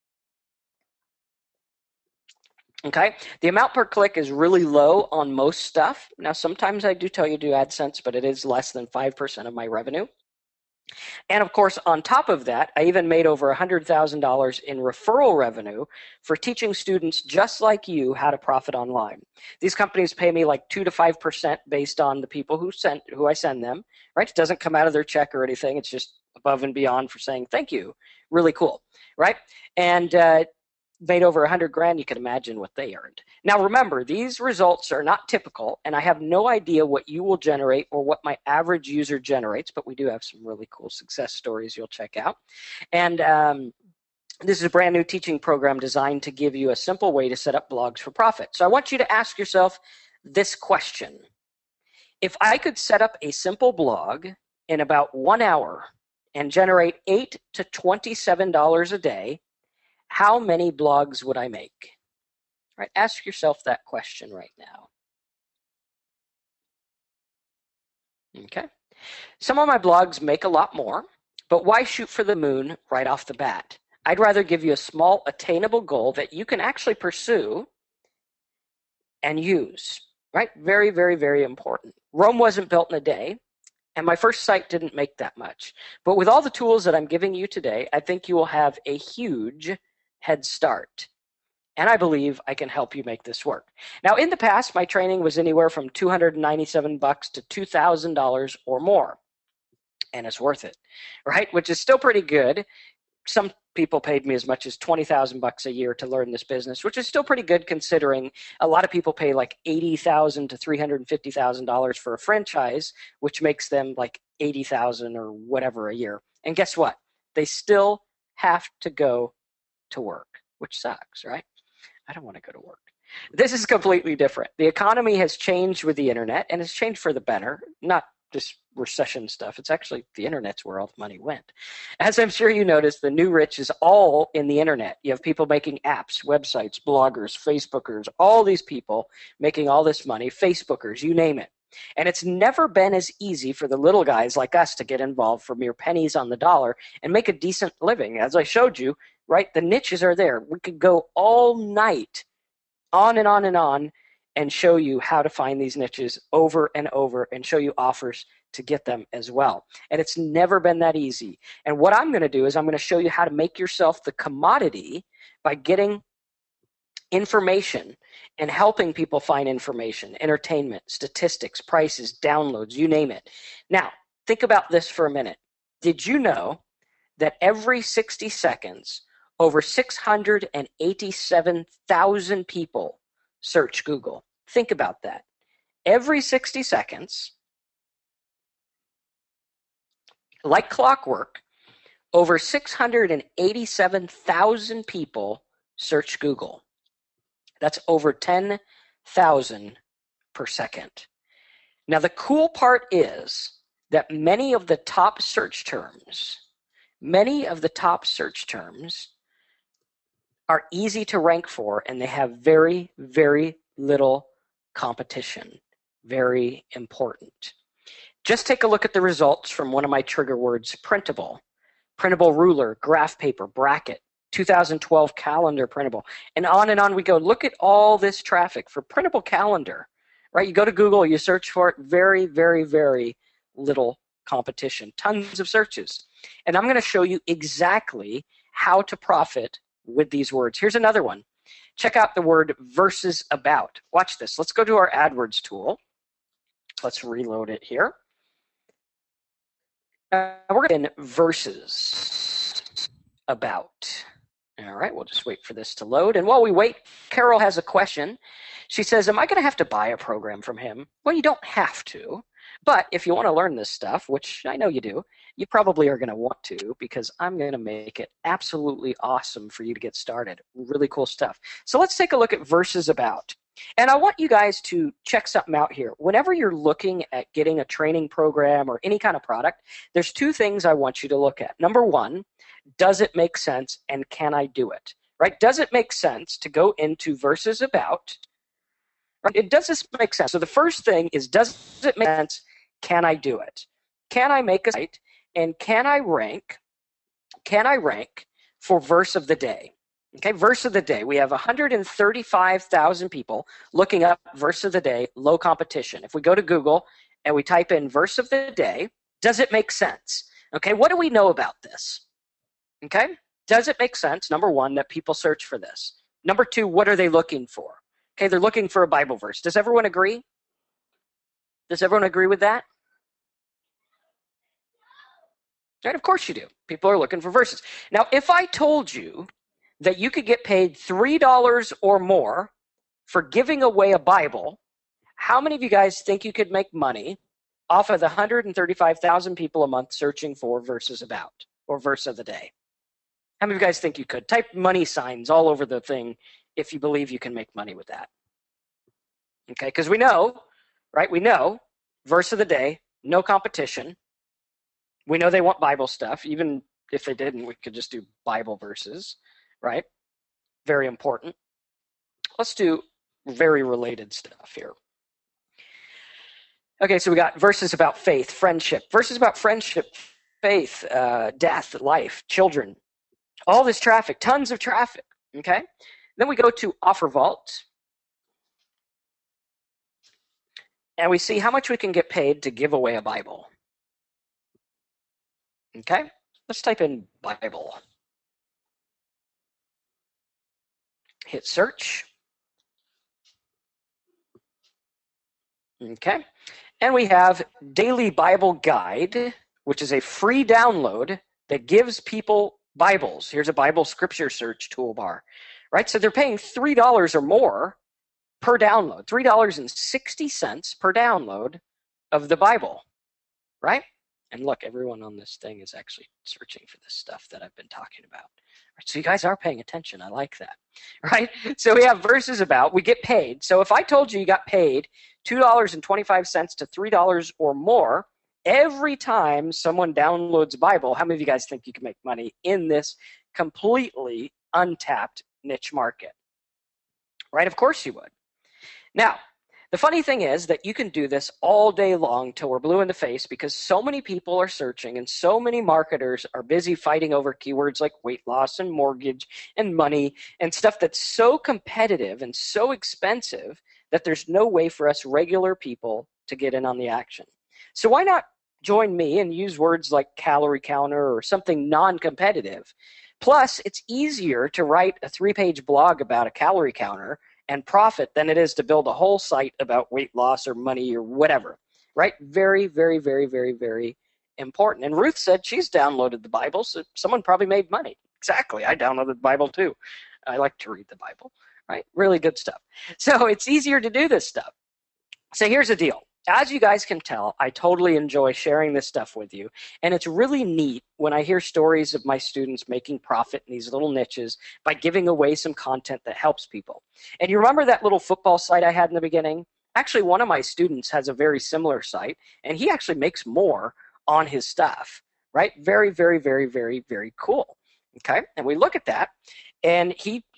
Okay, the amount per click is really low on most stuff. Now, sometimes I do tell you to do AdSense, but it is less than 5% of my revenue. And of course, on top of that, I even made over $100,000 in referral revenue for teaching students just like you how to profit online. These companies pay me like 2 to 5% based on the people who I send them, right? It doesn't come out of their check or anything. It's just above and beyond for saying thank you. Really cool, right? And made over 100 grand, you can imagine what they earned. Now remember, these results are not typical, and I have no idea what you will generate or what my average user generates, but we do have some really cool success stories you'll check out. And this is a brand new teaching program designed to give you a simple way to set up blogs for profit. So I want you to ask yourself this question. If I could set up a simple blog in about 1 hour and generate $8 to $27 a day, how many blogs would I make? Right? Ask yourself that question right now. Okay. Some of my blogs make a lot more, but why shoot for the moon right off the bat? I'd rather give you a small attainable goal that you can actually pursue and use, right? Very, very, very important. Rome wasn't built in a day, and my first site didn't make that much. But with all the tools that I'm giving you today, I think you will have a huge head start. And I believe I can help you make this work. Now, in the past, my training was anywhere from $297 to $2,000 or more. And it's worth it, right? Which is still pretty good. Some people paid me as much as $20,000 a year to learn this business, which is still pretty good considering a lot of people pay like $80,000 to $350,000 for a franchise, which makes them like $80,000 or whatever a year. And guess what? They still have to go to work, which sucks, right? I don't want to go to work. This is completely different. The economy has changed with the internet, and it's changed for the better, not this recession stuff. It's actually the internet's where all the money went. As I'm sure you noticed, the new rich is all in the internet. You have people making apps, websites, bloggers, Facebookers, all these people making all this money, Facebookers, you name it. And it's never been as easy for the little guys like us to get involved for mere pennies on the dollar and make a decent living. As I showed you, right, the niches are there. We could go all night on and on and on and show you how to find these niches over and over and show you offers to get them as well. And it's never been that easy. And what I'm going to do is I'm going to show you how to make yourself the commodity by getting information and helping people find information, entertainment, statistics, prices, downloads, you name it. Now, think about this for a minute. Did you know that every 60 seconds, over 687,000 people search Google? Think about that. Every 60 seconds, like clockwork, over 687,000 people search Google. That's over 10,000 per second. Now, the cool part is that many of the top search terms are easy to rank for, and they have very, very little competition. Very important. Just take a look at the results from one of my trigger words, printable ruler, graph paper, bracket, 2012 calendar printable, and on we go. Look at all this traffic for printable calendar, right? You go to Google, you search for it, very, very, very little competition, tons of searches. And I'm going to show you exactly how to profit with these words. Here's another one. Check out the word versus about. Watch this. Let's go to our AdWords tool. Let's reload it here. We're going to in versus about. All right, we'll just wait for this to load. And while we wait, Carol has a question. She says, am I going to have to buy a program from him? Well, you don't have to. But if you want to learn this stuff, which I know you do, you probably are going to want to, because I'm going to make it absolutely awesome for you to get started. Really cool stuff. So let's take a look at versus about. And I want you guys to check something out here. Whenever you're looking at getting a training program or any kind of product, there's two things I want you to look at. Number one, does it make sense, and can I do it? Right? Does it make sense to go into versus about? Right? Does this make sense? So the first thing is, does it make sense? Can I do it? Can I make a site, and can I rank for verse of the day? Okay, verse of the day. We have 135,000 people looking up verse of the day, low competition. If we go to Google and we type in verse of the day, does it make sense? Okay, what do we know about this? Okay, does it make sense, number one, that people search for this? Number two, what are they looking for? Okay, they're looking for a Bible verse. Does everyone agree? Does everyone agree with that? Right, of course you do. People are looking for verses. Now, if I told you that you could get paid $3 or more for giving away a Bible, how many of you guys think you could make money off of the 135,000 people a month searching for verses about, or verse of the day? How many of you guys think you could? Type money signs all over the thing if you believe you can make money with that. Okay, because we know, right? We know, verse of the day, no competition. We know they want Bible stuff. Even if they didn't, we could just do Bible verses, right? Very important. Let's do very related stuff here. Okay, so we got verses about faith, friendship, verses about friendship, faith, death, life, children, all this traffic, tons of traffic, okay? Then we go to OfferVault, and we see how much we can get paid to give away a Bible. Okay, let's type in Bible. Hit search. Okay, and we have Daily Bible Guide, which is a free download that gives people Bibles. Here's a Bible scripture search toolbar, right? So they're paying $3 or more per download, $3.60 per download of the Bible, right? And look, everyone on this thing is actually searching for this stuff that I've been talking about. Right, so you guys are paying attention. I like that, right? So we have verses about, we get paid. So if I told you you got paid $2.25 to $3 or more every time someone downloads a Bible, how many of you guys think you can make money in this completely untapped niche market? Right? Of course you would. Now, the funny thing is that you can do this all day long till we're blue in the face because so many people are searching and so many marketers are busy fighting over keywords like weight loss and mortgage and money and stuff that's so competitive and so expensive that there's no way for us regular people to get in on the action. So why not join me and use words like calorie counter or something non-competitive? Plus, it's easier to write a 3-page blog about a calorie counter and profit than it is to build a whole site about weight loss or money or whatever, right? Very, very, very, very, very important. And Ruth said she's downloaded the Bible, so someone probably made money. Exactly, I downloaded the Bible too. I like to read the Bible, right? Really good stuff. So it's easier to do this stuff. So here's the deal. As you guys can tell, I totally enjoy sharing this stuff with you. And it's really neat when I hear stories of my students making profit in these little niches by giving away some content that helps people. And you remember that little football site I had in the beginning? Actually, one of my students has a very similar site, and he actually makes more on his stuff, right? Very, very, very, very, very cool. Okay, and we look at that, and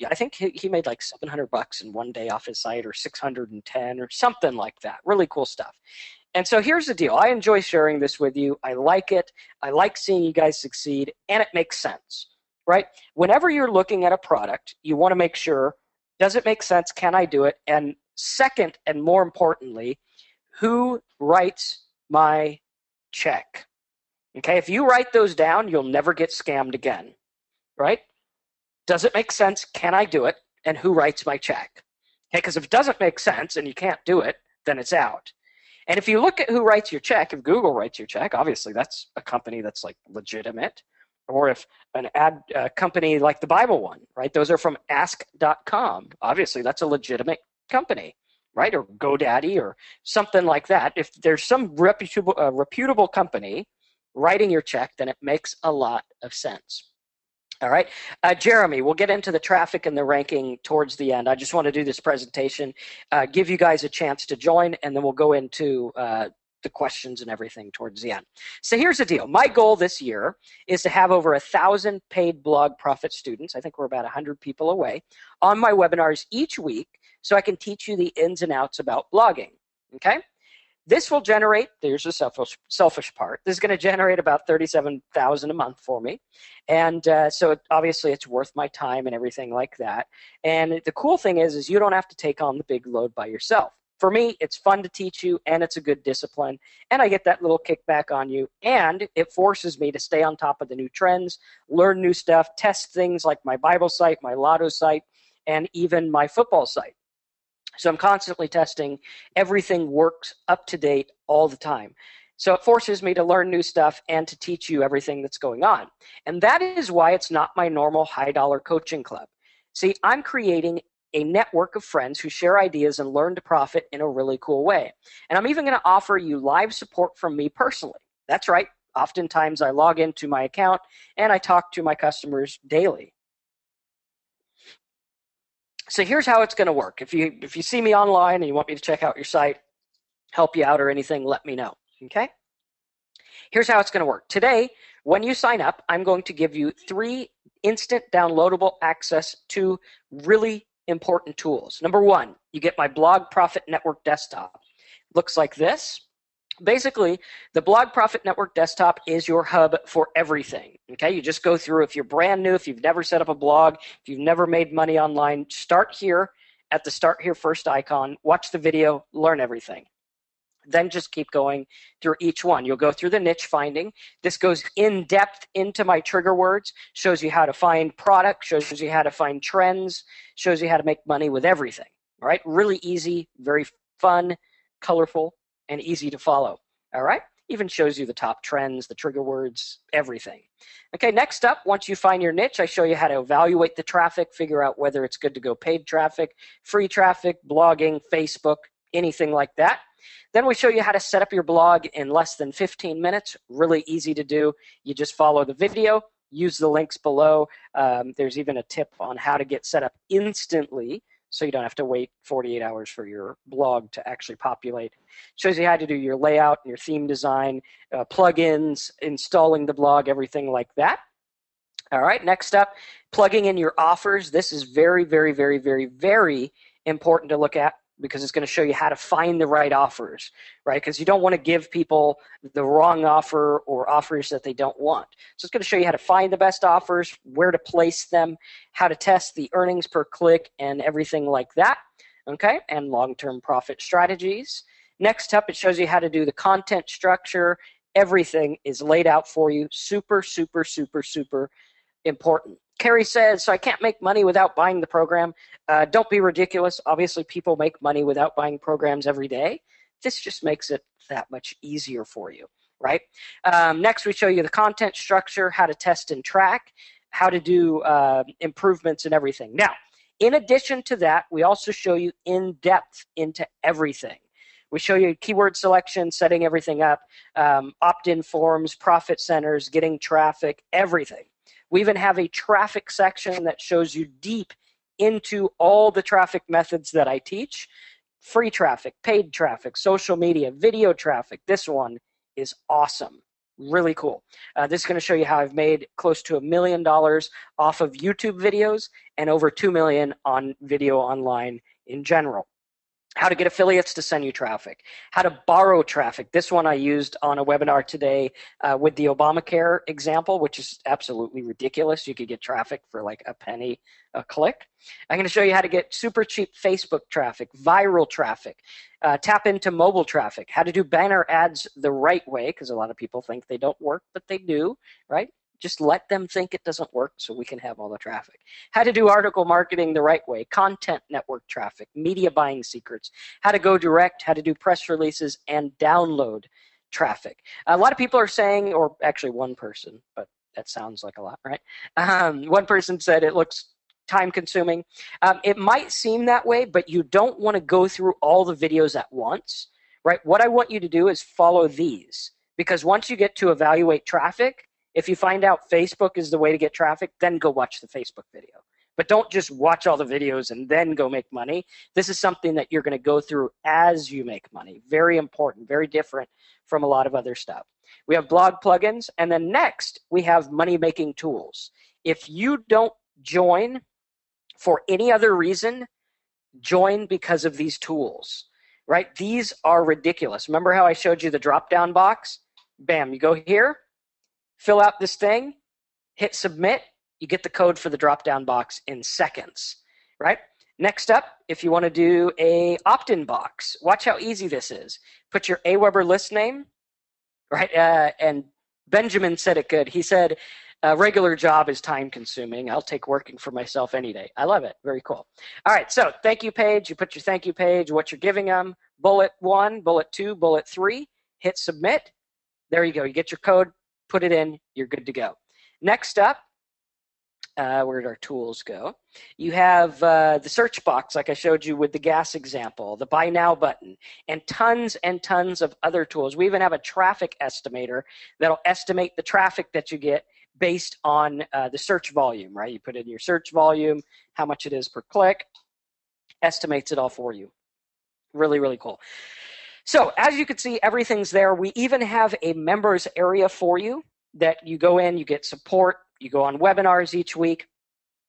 I think he made like $700 in one day off his site, or 610 or something like that. Really cool stuff. And so here's the deal. I enjoy sharing this with you. I like it. I like seeing you guys succeed, and it makes sense, right? Whenever you're looking at a product, you want to make sure, does it make sense? Can I do it? And second, and more importantly, who writes my check? Okay, if you write those down, you'll never get scammed again, right? Does it make sense? Can I do it? And who writes my check? Okay, because if it doesn't make sense and you can't do it, then it's out. And if you look at who writes your check, if Google writes your check, obviously that's a company that's like legitimate. Or if an ad company like the Bible one, right? Those are from ask.com. Obviously that's a legitimate company, right? Or GoDaddy or something like that. If there's some reputable company writing your check, then it makes a lot of sense. All right, Jeremy, we'll get into the traffic and the ranking towards the end. I just want to do this presentation, give you guys a chance to join, and then we'll go into the questions and everything towards the end. So here's the deal. My goal this year is to have over 1,000 paid blog profit students. I think we're about 100 people away on my webinars each week so I can teach you the ins and outs about blogging, okay? This will generate, there's the selfish part, this is going to generate about $37,000 a month for me. And obviously it's worth my time and everything like that. And the cool thing is you don't have to take on the big load by yourself. For me, it's fun to teach you, and it's a good discipline, and I get that little kickback on you, and it forces me to stay on top of the new trends, learn new stuff, test things like my Bible site, my Lotto site, and even my football site. So I'm constantly testing. Everything works up to date all the time. So it forces me to learn new stuff and to teach you everything that's going on. And that is why it's not my normal high dollar coaching club. See, I'm creating a network of friends who share ideas and learn to profit in a really cool way. And I'm even going to offer you live support from me personally. That's right. Oftentimes I log into my account and I talk to my customers daily. So here's how it's going to work. If you see me online and you want me to check out your site, help you out or anything, let me know. Okay? Here's how it's going to work. Today, when you sign up, I'm going to give you 3 instant downloadable access to really important tools. Number 1, you get my Blog Profit Network desktop. Looks like this. Basically, the Blog Profit Network desktop is your hub for everything. Okay, you just go through. If you're brand new, if you've never set up a blog, if you've never made money online, start here at the Start Here First icon, watch the video, learn everything. Then just keep going through each one. You'll go through the niche finding. This goes in depth into my trigger words, shows you how to find product, shows you how to find trends, shows you how to make money with everything. All right, really easy, very fun, colorful, and easy to follow. All right, even shows you the top trends, the trigger words, everything. Okay, next up, once you find your niche, I show you how to evaluate the traffic, figure out whether it's good to go paid traffic, free traffic, blogging, Facebook, anything like that. Then we show you how to set up your blog in less than 15 minutes. Really easy to do. You just follow the video, use the links below. There's even a tip on how to get set up instantly so you don't have to wait 48 hours for your blog to actually populate. Shows you how to do your layout and your theme design, plugins, installing the blog, everything like that. All right, next up, plugging in your offers. This is very, very, very, very, very important to look at, because it's going to show you how to find the right offers, right? Because you don't want to give people the wrong offer or offers that they don't want. So it's going to show you how to find the best offers, where to place them, how to test the earnings per click, and everything like that, okay? And long-term profit strategies. Next up, it shows you how to do the content structure. Everything is laid out for you. Super, super, super, super important. Carrie says, so I can't make money without buying the program. Don't be ridiculous. Obviously, people make money without buying programs every day. This just makes it that much easier for you, right? Next, we show you the content structure, how to test and track, how to do improvements and everything. Now, in addition to that, we also show you in depth into everything. We show you keyword selection, setting everything up, opt-in forms, profit centers, getting traffic, everything. We even have a traffic section that shows you deep into all the traffic methods that I teach. Free traffic, paid traffic, social media, video traffic. This one is awesome. Really cool. This is going to show you how I've made close to $1 million off of YouTube videos and over $2 million on video online in general. How to get affiliates to send you traffic, how to borrow traffic. This one I used on a webinar today with the Obamacare example, which is absolutely ridiculous. You could get traffic for like a penny a click. I'm going to show you how to get super cheap Facebook traffic, viral traffic, tap into mobile traffic, how to do banner ads the right way, because a lot of people think they don't work, but they do, right? Just let them think it doesn't work so we can have all the traffic. How to do article marketing the right way, content network traffic, media buying secrets, how to go direct, how to do press releases, and download traffic. A lot of people are saying, or actually one person, but that sounds like a lot, right? One person said it looks time consuming. It might seem that way, but you don't want to go through all the videos at once, right? What I want you to do is follow these, because once you get to evaluate traffic, if you find out Facebook is the way to get traffic, then go watch the Facebook video. But don't just watch all the videos and then go make money. This is something that you're going to go through as you make money. Very important, very different from a lot of other stuff. We have blog plugins, and then next we have money-making tools. If you don't join for any other reason, join because of these tools, right? These are ridiculous. Remember how I showed you the drop-down box? Bam, you go here, fill out this thing, hit submit, you get the code for the drop-down box in seconds, right? Next up, if you want to do a opt-in box, watch how easy this is. Put your Aweber list name, right? And Benjamin said it good. He said, a regular job is time-consuming. I'll take working for myself any day. I love it. Very cool. All right, so thank you page. You put your thank you page, what you're giving them, bullet 1, bullet 2, bullet 3, hit submit. There you go. You get your code, put it in, you're good to go. Next up, where did our tools go? You have the search box, like I showed you with the gas example, the buy now button, and tons of other tools. We even have a traffic estimator that'll estimate the traffic that you get based on the search volume, right? You put in your search volume, how much it is per click, estimates it all for you. Really, really cool. So as you can see, everything's there. We even have a members area for you that you go in, you get support, you go on webinars each week.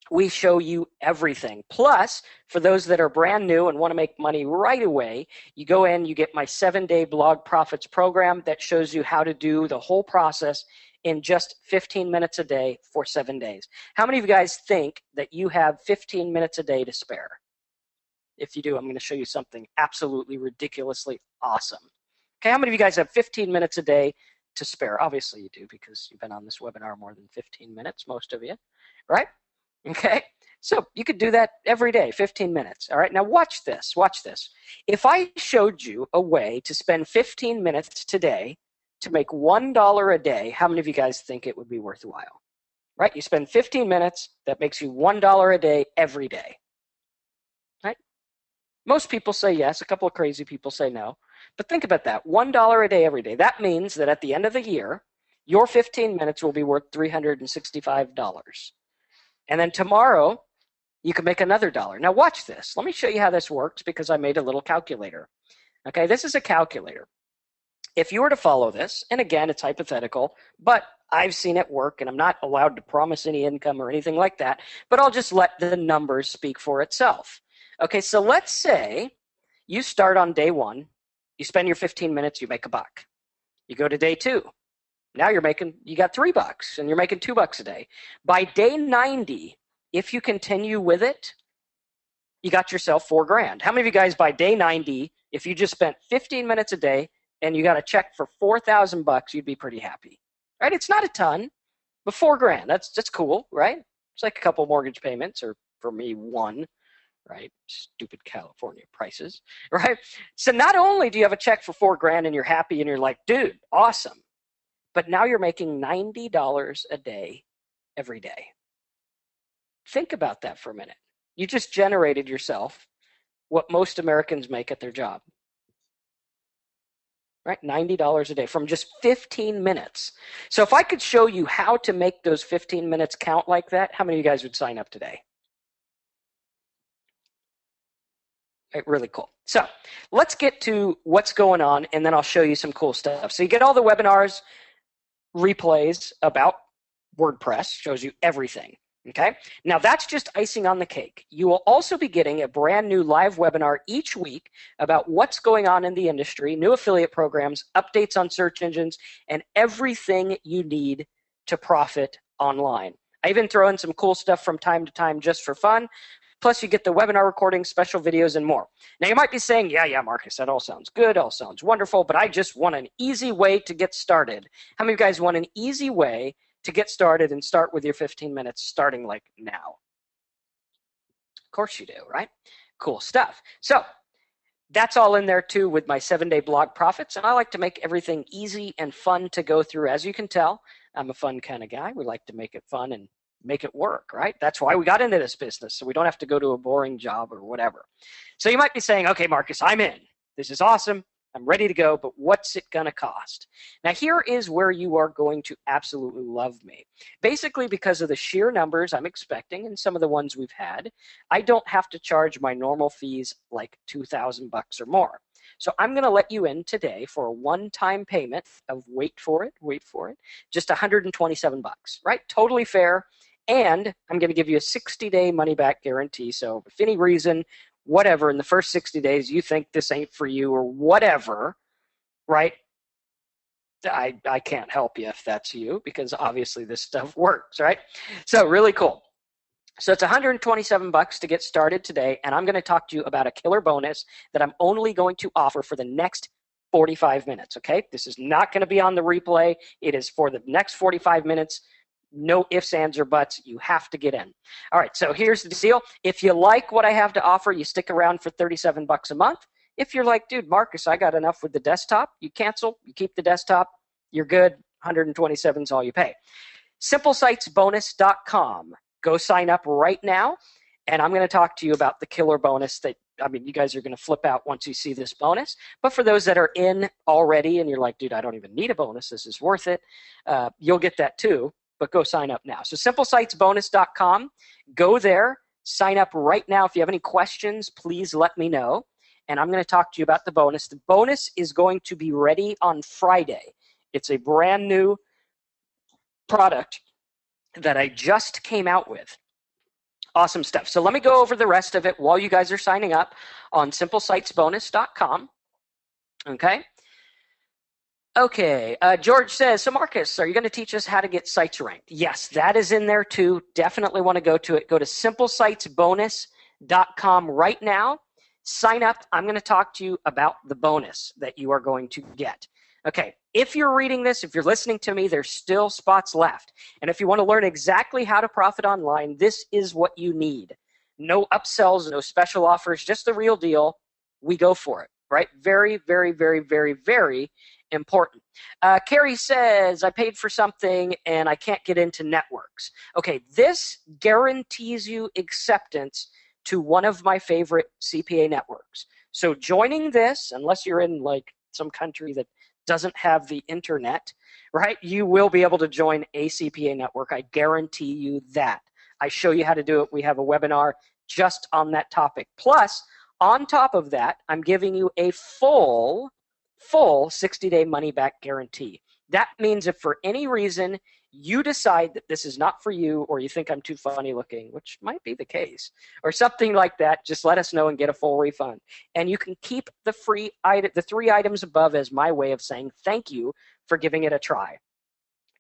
We show you everything. Plus, for those that are brand new and want to make money right away, you go in, you get my 7-day blog profits program that shows you how to do the whole process in just 15 minutes a day for 7 days. How many of you guys think that you have 15 minutes a day to spare? If you do, I'm going to show you something absolutely ridiculously awesome. Okay, how many of you guys have 15 minutes a day to spare? Obviously you do, because you've been on this webinar more than 15 minutes, most of you, right? Okay, so you could do that every day, 15 minutes. All right, now watch this, watch this. If I showed you a way to spend 15 minutes today to make $1 a day, how many of you guys think it would be worthwhile? Right, you spend 15 minutes, that makes you $1 a day every day. Right? Most people say yes, a couple of crazy people say no. But think about that, $1 a day every day. That means that at the end of the year, your 15 minutes will be worth $365. And then tomorrow, you can make another dollar. Now watch this. Let me show you how this works, because I made a little calculator. Okay, this is a calculator. If you were to follow this, and again, it's hypothetical, but I've seen it work, and I'm not allowed to promise any income or anything like that, but I'll just let the numbers speak for itself. Okay, so let's say you start on day 1, you spend your 15 minutes, you make $1. You go to day 2, now you got $3, and you're making $2 a day. By day 90, if you continue with it, you got yourself $4,000. How many of you guys by day 90, if you just spent 15 minutes a day and you got a check for $4,000, you'd be pretty happy, right? It's not a ton, but $4,000, that's cool, right? It's like a couple mortgage payments, or for me, 1. Right? Stupid California prices, right? So not only do you have a check for $4,000 and you're happy and you're like, dude, awesome, but now you're making $90 a day every day. Think about that for a minute. You just generated yourself what most Americans make at their job, right? $90 a day from just 15 minutes. So if I could show you how to make those 15 minutes count like that, how many of you guys would sign up today? Right, really cool. So let's get to what's going on, and then I'll show you some cool stuff. So you get all the webinars, replays about WordPress, shows you everything. Okay, now that's just icing on the cake. You will also be getting a brand new live webinar each week about what's going on in the industry, new affiliate programs, updates on search engines, and everything you need to profit online. I even throw in some cool stuff from time to time just for fun. Plus, you get the webinar recordings, special videos, and more. Now, you might be saying, yeah, Marcus, that all sounds good, all sounds wonderful, but I just want an easy way to get started. How many of you guys want an easy way to get started and start with your 15 minutes starting like now? Of course you do, right? Cool stuff. So that's all in there too with my 7-day blog profits, and I like to make everything easy and fun to go through. As you can tell, I'm a fun kind of guy. We like to make it fun and make it work, right? That's why we got into this business, so we don't have to go to a boring job or whatever. So you might be saying, okay, Marcus, I'm in. This is awesome. I'm ready to go, but what's it going to cost? Now, here is where you are going to absolutely love me. Basically, because of the sheer numbers I'm expecting and some of the ones we've had, I don't have to charge my normal fees like $2,000 or more. So I'm going to let you in today for a one-time payment of, wait for it, just $127, right? Totally fair. And I'm going to give you a 60-day money-back guarantee. So if any reason, whatever, in the first 60 days you think this ain't for you or whatever, right? I can't help you if that's you, because obviously this stuff works, right? So really cool. So it's $127 to get started today, and I'm going to talk to you about a killer bonus that I'm only going to offer for the next 45 minutes, okay? This is not going to be on the replay. It is for the next 45 minutes. No ifs, ands, or buts. You have to get in. All right, so here's the deal. If you like what I have to offer, you stick around for $37 a month. If you're like, dude, Marcus, I got enough with the desktop, you cancel, you keep the desktop, You're good. 127 is all you pay. SimpleSitesBonus.com. Go sign up right now, and I'm going to talk to you about the killer bonus that, I mean, you guys are going to flip out once you see this bonus. But for those that are in already and you're like, dude, I don't even need a bonus, this is worth it, you'll get that too, but go sign up now. So SimpleSitesBonus.com. Go there, sign up right now. If you have any questions, please let me know, and I'm going to talk to you about the bonus. The bonus is going to be ready on Friday. It's a brand new product that I just came out with. Awesome stuff. So let me go over the rest of it while you guys are signing up on SimpleSitesBonus.com. Okay. Okay. George says, so Marcus, are you going to teach us how to get sites ranked? Yes, that is in there too. Definitely want to go to it. Go to SimpleSitesBonus.com right now. Sign up. I'm going to talk to you about the bonus that you are going to get. Okay, if you're reading this, if you're listening to me, there's still spots left. And if you want to learn exactly how to profit online, this is what you need. No upsells, no special offers, just the real deal. We go for it, right? Very, very, very, very, very important. Carrie says, I paid for something and I can't get into networks. Okay, this guarantees you acceptance to one of my favorite CPA networks. So joining this, unless you're in like some country that doesn't have the internet, right? You will be able to join a CPA network. I guarantee you that. I show you how to do it. We have a webinar just on that topic. Plus, on top of that, I'm giving you a full 60-day money-back guarantee. That means if for any reason you decide that this is not for you, or you think I'm too funny looking, which might be the case, or something like that, just let us know and get a full refund. And you can keep the free item, the 3 items above, as my way of saying thank you for giving it a try.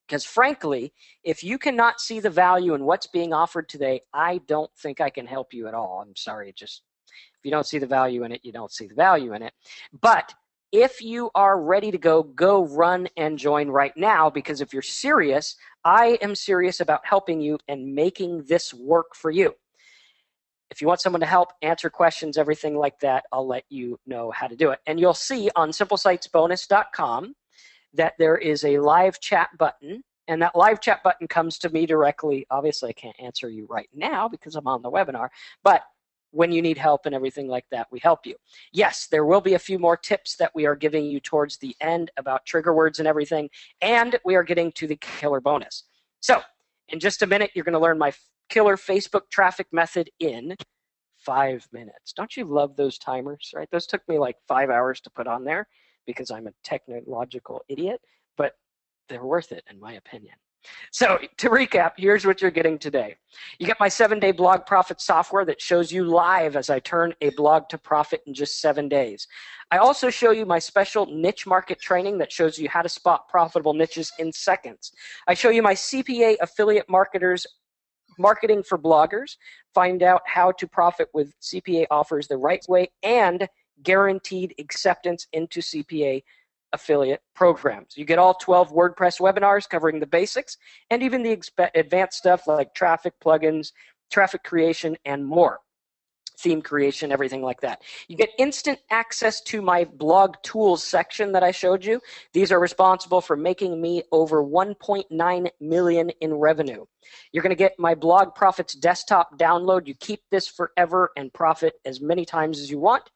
Because frankly, if you cannot see the value in what's being offered today, I don't think I can help you at all. I'm sorry, just if you don't see the value in it, you don't see the value in it. But if you are ready to go run and join right now, because if you're serious, I am serious about helping you and making this work for you. If you want someone to help, answer questions, everything like that, I'll let you know how to do it. And you'll see on SimpleSitesBonus.com that there is a live chat button, and that live chat button comes to me directly. Obviously, I can't answer you right now because I'm on the webinar, but when you need help and everything like that, we help you. Yes, there will be a few more tips that we are giving you towards the end about trigger words and everything, and we are getting to the killer bonus. So in just a minute, you're going to learn my killer Facebook traffic method in 5 minutes. Don't you love those timers, right? Those took me like 5 hours to put on there because I'm a technological idiot, but they're worth it in my opinion. So to recap, here's what you're getting today. You get my 7-day blog profit software that shows you live as I turn a blog to profit in just 7 days. I also show you my special niche market training that shows you how to spot profitable niches in seconds. I show you my CPA affiliate marketers marketing for bloggers, find out how to profit with CPA offers the right way, and guaranteed acceptance into CPA affiliate programs. You get all 12 WordPress webinars covering the basics and even the advanced stuff like traffic plugins, traffic creation, and more. Theme creation, everything like that. You get instant access to my blog tools section that I showed you. These are responsible for making me over 1.9 million in revenue. You're going to get my Blog Profits desktop download. You keep this forever and profit as many times as you want,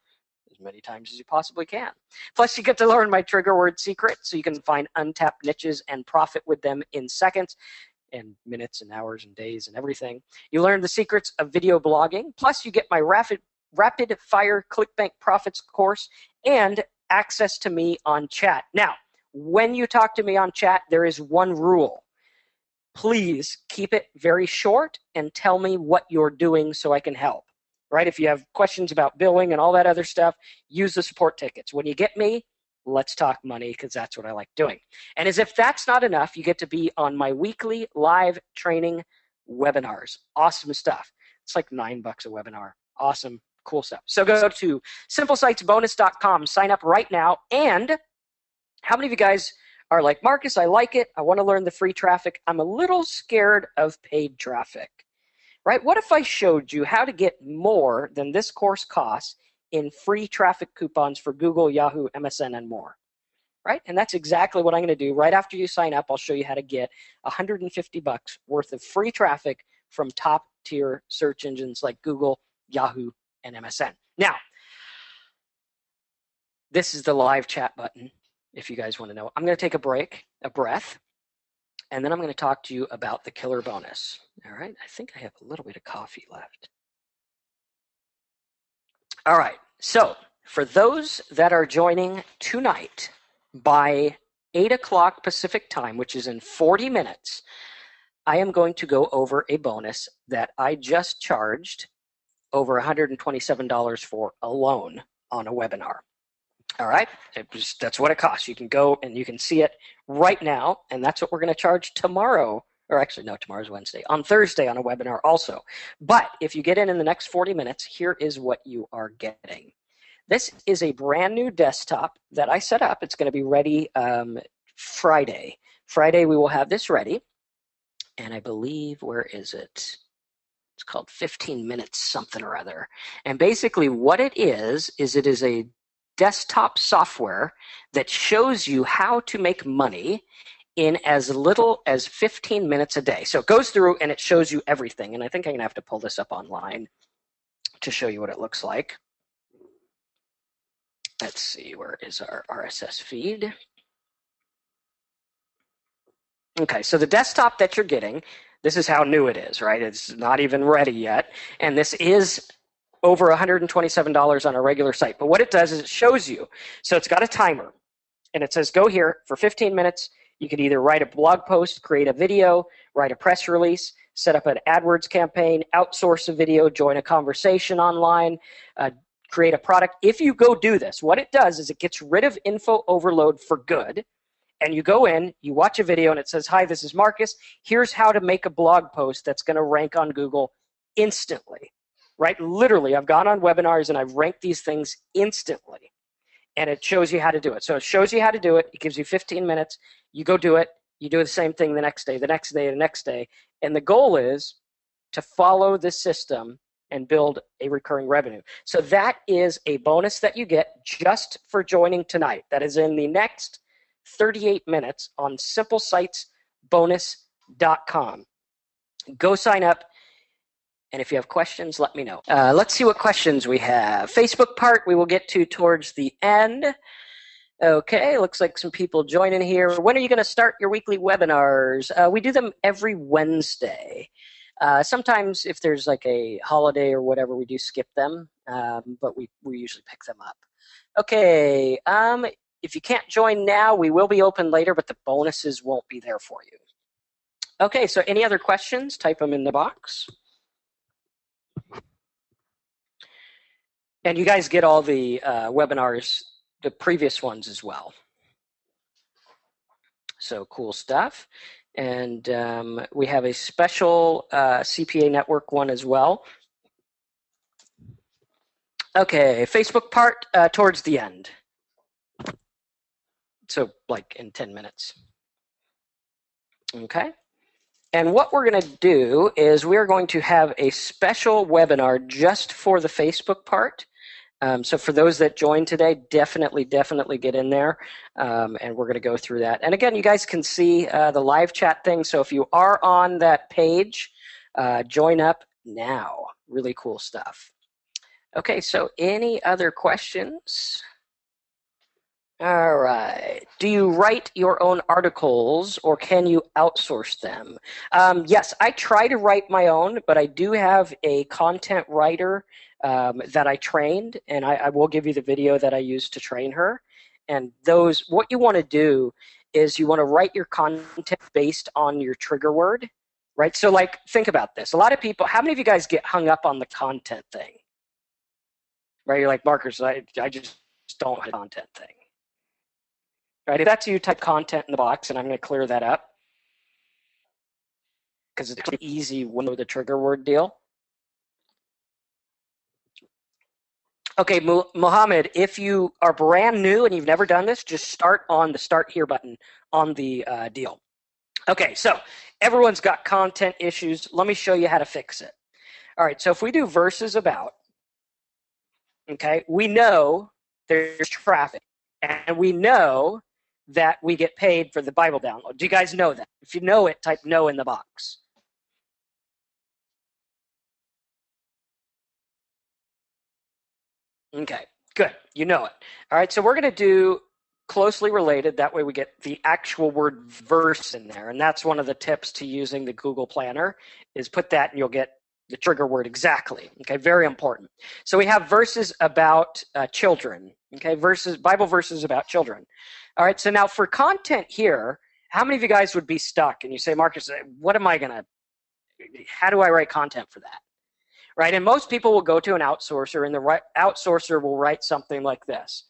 as many times as you possibly can. Plus, you get to learn my trigger word secret so you can find untapped niches and profit with them in seconds and minutes and hours and days and everything. You learn the secrets of video blogging. Plus, you get my rapid fire ClickBank Profits course and access to me on chat. Now, when you talk to me on chat, there is one rule. Please keep it very short and tell me what you're doing so I can help. Right? If you have questions about billing and all that other stuff, use the support tickets. When you get me, let's talk money because that's what I like doing. And as if that's not enough, you get to be on my weekly live training webinars. Awesome stuff. It's like $9 a webinar. Awesome, cool stuff. So go to SimpleSitesBonus.com, sign up right now. And how many of you guys are like, Marcus, I like it. I want to learn the free traffic. I'm a little scared of paid traffic. Right? What if I showed you how to get more than this course costs in free traffic coupons for Google, Yahoo, MSN, and more? right? And that's exactly what I'm going to do. Right after you sign up, I'll show you how to get $150 worth of free traffic from top tier search engines like Google, Yahoo, and MSN. Now, this is the live chat button, if you guys want to know. I'm going to take a break, a breath, and then I'm going to talk to you about the killer bonus. All right, I think I have a little bit of coffee left. All right, so for those that are joining tonight by 8 o'clock Pacific time, which is in 40 minutes, I am going to go over a bonus that I just charged over $127 for alone on a webinar. All right, that's what it costs. You can go and you can see it right now, and that's what we're going to charge tomorrow. Or actually, no, tomorrow's Wednesday. On Thursday on a webinar also. But if you get in the next 40 minutes, here is what you are getting. This is a brand new desktop that I set up. It's going to be ready Friday. Friday we will have this ready. And I believe, where is it? It's called 15 minutes something or other. And basically what it is it is a desktop software that shows you how to make money in as little as 15 minutes a day. So it goes through and it shows you everything. And I think I'm going to have to pull this up online to show you what it looks like. Let's see, where is our RSS feed? Okay, so the desktop that you're getting, this is how new it is, right? It's not even ready yet. And this is over $127 on a regular site. But what it does is it shows you. So it's got a timer. And it says, go here for 15 minutes. You could either write a blog post, create a video, write a press release, set up an AdWords campaign, outsource a video, join a conversation online, create a product. If you go do this, what it does is it gets rid of info overload for good. And you go in, you watch a video, and it says, hi, this is Marcus. Here's how to make a blog post that's going to rank on Google instantly, right? Literally, I've gone on webinars, and I've ranked these things instantly. And it shows you how to do it. So it shows you how to do it. It gives you 15 minutes. You go do it. You do the same thing the next day, the next day, the next day. And the goal is to follow this system and build a recurring revenue. So that is a bonus that you get just for joining tonight. That is in the next 38 minutes on simplesitesbonus.com. Go sign up. And if you have questions, let me know. Let's see what questions we have. Facebook part we will get to towards the end. Okay, looks like some people joining here. When are you going to start your weekly webinars? We do them every Wednesday. Sometimes if there's like a holiday or whatever, we do skip them, but we usually pick them up. Okay, if you can't join now, we will be open later, but the bonuses won't be there for you. Okay, so any other questions? Type them in the box. And you guys get all the webinars, the previous ones as well. So cool stuff. And we have a special CPA Network one as well. Okay, Facebook part towards the end. So like in 10 minutes. Okay. And what we're going to do is we're going to have a special webinar just for the Facebook part. So for those that joined today, definitely get in there, and we're going to go through that. And again, you guys can see the live chat thing. So if you are on that page, join up now. Really cool stuff. Okay, so any other questions? All right. Do you write your own articles or can you outsource them? Yes, I try to write my own, but I do have a content writer that I trained, and I will give you the video that I used to train her. And those, what you want to do is you want to write your content based on your trigger word, right? So like, think about this. A lot of people, how many of you guys get hung up on the content thing? Right? You're like, Marcus, I just don't have a content thing. Right, if that's you, type content in the box, and I'm going to clear that up because it's an easy one with the trigger word deal. Okay, Mohammed, if you are brand new and you've never done this, just start on the Start Here button on the deal. Okay, so everyone's got content issues. Let me show you how to fix it. All right, so if we do versus about, okay, we know there's traffic, and we know that we get paid for the Bible download. Do you guys know that? If you know it, type no in the box. Okay, good. You know it. All right, so we're going to do closely related. That way we get the actual word verse in there. And that's one of the tips to using the Google Planner is put that and you'll get the trigger word exactly. Okay, very important. So we have verses about children. Okay, Bible verses about children. All right, so now for content here, how many of you guys would be stuck and you say, Marcus, how do I write content for that? Right, and most people will go to an outsourcer and the outsourcer will write something like this.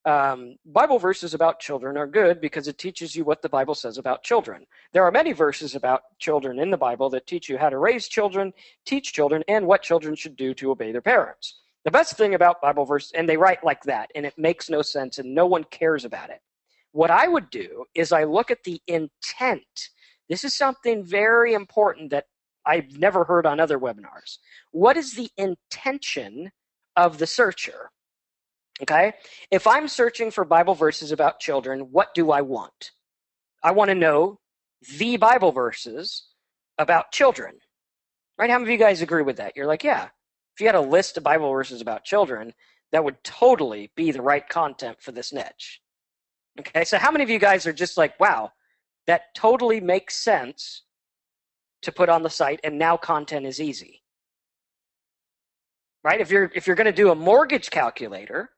Bible verses about children are good because it teaches you what the Bible says about children. There are many verses about children in the Bible that teach you how to raise children, teach children, and what children should do to obey their parents. The best thing about Bible verses, and they write like that, and it makes no sense, and no one cares about it. What I would do is I look at the intent. This is something very important that I've never heard on other webinars. What is the intention of the searcher? Okay, if I'm searching for Bible verses about children, what do I want? I want to know the Bible verses about children, right? How many of you guys agree with that? You're like, yeah, if you had a list of Bible verses about children, that would totally be the right content for this niche. Okay, so how many of you guys are just like, wow, that totally makes sense to put on the site, and now content is easy, right? If you're going to do a mortgage calculator,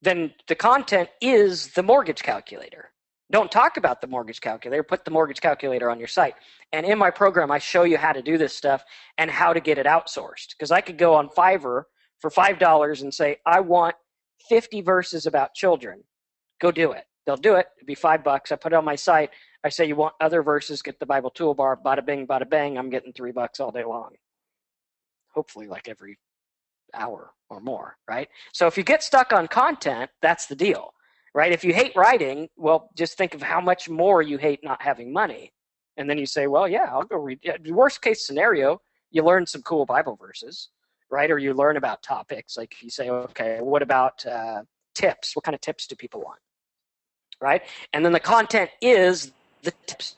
then the content is the mortgage calculator. Don't talk about the mortgage calculator. Put the mortgage calculator on your site. And in my program, I show you how to do this stuff and how to get it outsourced. Because I could go on Fiverr for $5 and say, I want 50 verses about children. Go do it. They'll do it. It'd be $5. I put it on my site. I say, you want other verses, get the Bible toolbar, bada bing, bada bang. I'm getting $3 all day long. Hopefully like every hour or more, right? So if you get stuck on content, that's the deal, right? If you hate writing, well, just think of how much more you hate not having money. And then you say, well, yeah, I'll go read. Yeah, worst case scenario, you learn some cool Bible verses, right? Or you learn about topics. Like if you say, okay, what about tips? What kind of tips do people want, right? And then the content is the tips.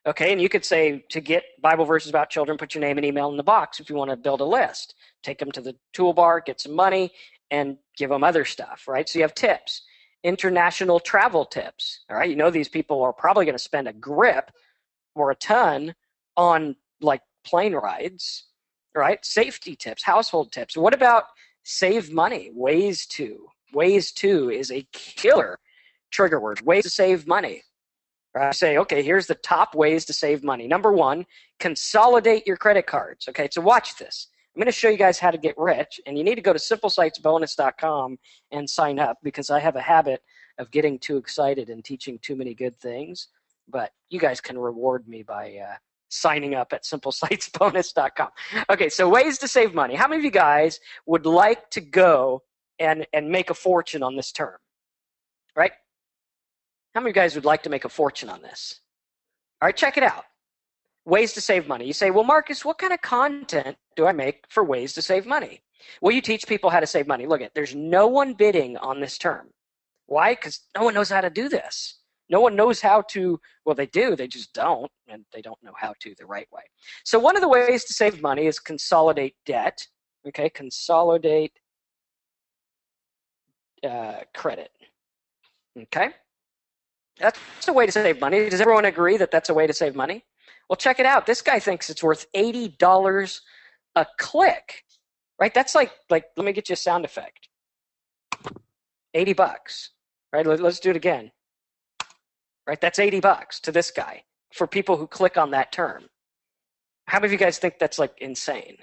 Okay, and you could say to get Bible verses about children, put your name and email in the box if you want to build a list. Take them to the toolbar, get some money, and give them other stuff, right? So you have tips. International travel tips, all right? You know these people are probably going to spend a grip or a ton on like plane rides, right? Safety tips, household tips. What about save money? Ways to. Ways to is a killer trigger word. Ways to save money. I say, okay, here's the top ways to save money. Number one, consolidate your credit cards. Okay, so watch this. I'm going to show you guys how to get rich, and you need to go to simplesitesbonus.com and sign up because I have a habit of getting too excited and teaching too many good things. But you guys can reward me by signing up at simplesitesbonus.com. Okay, so ways to save money. How many of you guys would like to go and make a fortune on this term, right? How many of you guys would like to make a fortune on this? All right, check it out. Ways to save money. You say, well, Marcus, what kind of content do I make for ways to save money? Well, you teach people how to save money. Look, there's no one bidding on this term. Why? Because no one knows how to do this. No one knows how to, well, they do, they just don't, and they don't know how to the right way. So one of the ways to save money is consolidate debt. Okay, consolidate credit. Okay. That's a way to save money. Does everyone agree that that's a way to save money? Well, check it out. This guy thinks it's worth $80 a click, right? That's like let me get you a sound effect. $80, right? Let's do it again, right? That's $80 to this guy for people who click on that term. How many of you guys think that's like insane?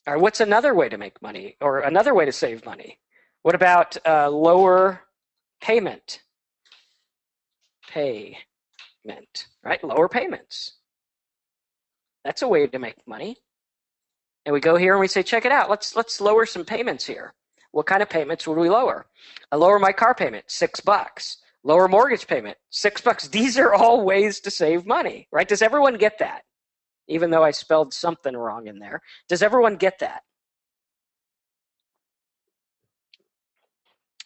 All right, what's another way to make money or another way to save money? What about lower payment? Right? Lower payments. That's a way to make money. And we go here and we say, check it out. Let's lower some payments here. What kind of payments would we lower? I lower my car payment, $6. Lower mortgage payment, $6. These are all ways to save money, right? Does everyone get that? Even though I spelled something wrong in there. Does everyone get that?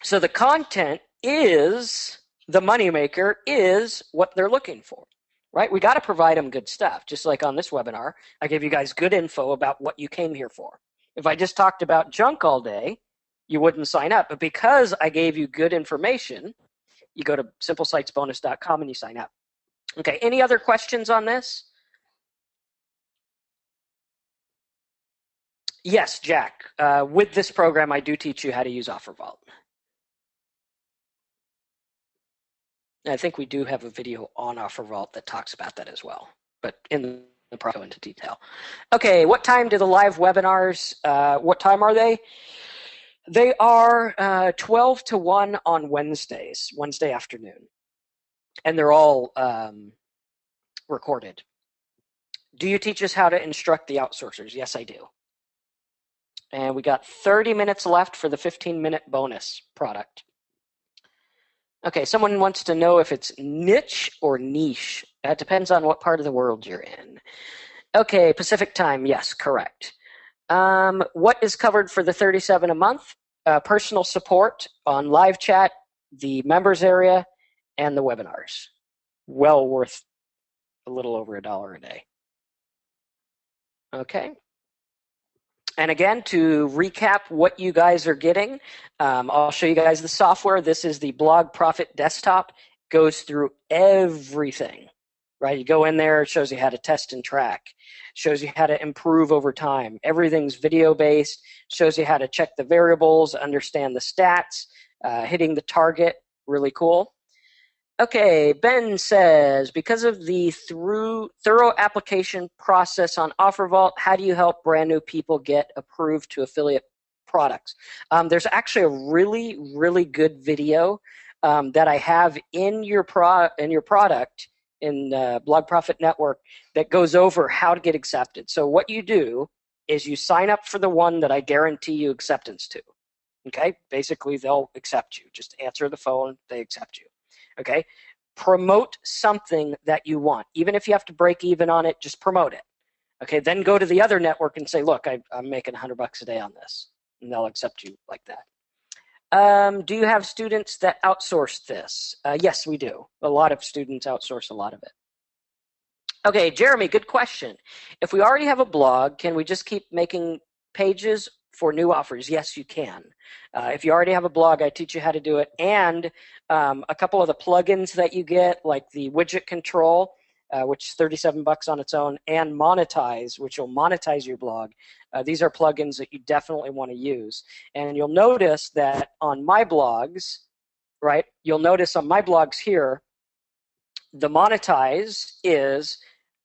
So the content is the moneymaker, is what they're looking for, right? We got to provide them good stuff. Just like on this webinar, I gave you guys good info about what you came here for. If I just talked about junk all day, you wouldn't sign up. But because I gave you good information, you go to simplesitesbonus.com and you sign up. Okay, any other questions on this? Yes, Jack. With this program, I do teach you how to use OfferVault. And I think we do have a video on OfferVault that talks about that as well, but in the pro go into detail. Okay, what time do the live webinars, what time are they? They are 12 to 1 on Wednesdays, Wednesday afternoon. And they're all recorded. Do you teach us how to instruct the outsourcers? Yes, I do. And we got 30 minutes left for the 15-minute bonus product. Okay, someone wants to know if it's niche or niche. That depends on what part of the world you're in. Okay, Pacific time, yes, correct. What is covered for the $37 a month? Personal support on live chat, the members area, and the webinars. Well worth a little over $1 a day. Okay. And again, to recap what you guys are getting, I'll show you guys the software. This is the Blog Profit desktop. Goes through everything, right? You go in there, it shows you how to test and track, shows you how to improve over time. Everything's video-based, shows you how to check the variables, understand the stats, hitting the target, really cool. Okay, Ben says, because of the thorough application process on OfferVault, how do you help brand new people get approved to affiliate products? There's actually a really, really good video that I have in your product in Blog Profit Network that goes over how to get accepted. So what you do is you sign up for the one that I guarantee you acceptance to. Okay, basically they'll accept you. Just answer the phone, they accept you. Okay, promote something that you want. Even if you have to break even on it, just promote it. Okay, then go to the other network and say, look, I'm making $100 a day on this, and they'll accept you like that. Do you have students that outsource this? Yes, we do. A lot of students outsource a lot of it. Okay, Jeremy, good question. If we already have a blog, can we just keep making pages for new offers? Yes, you can. If you already have a blog, I teach you how to do it. And a couple of the plugins that you get, like the widget control, which is $37 on its own, and monetize, which will monetize your blog. These are plugins that you definitely want to use. And you'll notice that on my blogs, right, you'll notice on my blogs here, the monetize is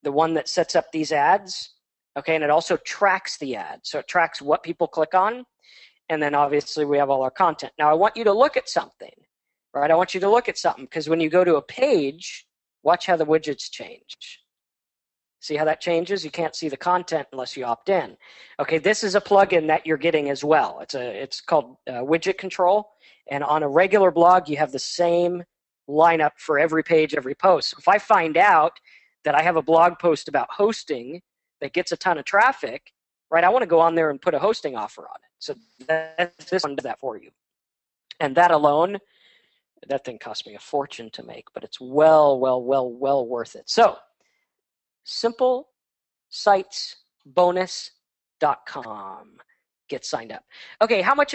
the one that sets up these ads. Okay, and it also tracks the ads. So it tracks what people click on. And then obviously we have all our content. Now I want you to look at something, right? I want you to look at something because when you go to a page, watch how the widgets change. See how that changes? You can't see the content unless you opt in. Okay, this is a plugin that you're getting as well. It's called widget control. And on a regular blog, you have the same lineup for every page, every post. So if I find out that I have a blog post about hosting that gets a ton of traffic, right, I want to go on there and put a hosting offer on it. So this one does that for you. And that alone, that thing cost me a fortune to make, but it's well worth it. So, simplesitesbonus.com. Get signed up. Okay, how much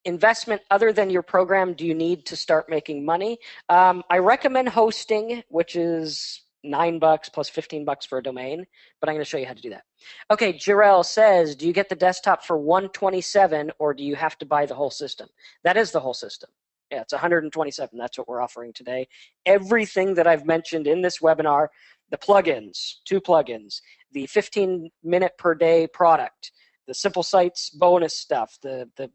investment other than your program do you need to start making money? I recommend hosting, which is $9 plus $15 for a domain, but I'm going to show you how to do that. Okay, Jarell says, do you get the desktop for $127 or do you have to buy the whole system? That is the whole system. Yeah, it's $127. That's what we're offering today. Everything that I've mentioned in this webinar, the plugins, 2 plugins, the 15-minute per day product, the Simple Sites bonus stuff, the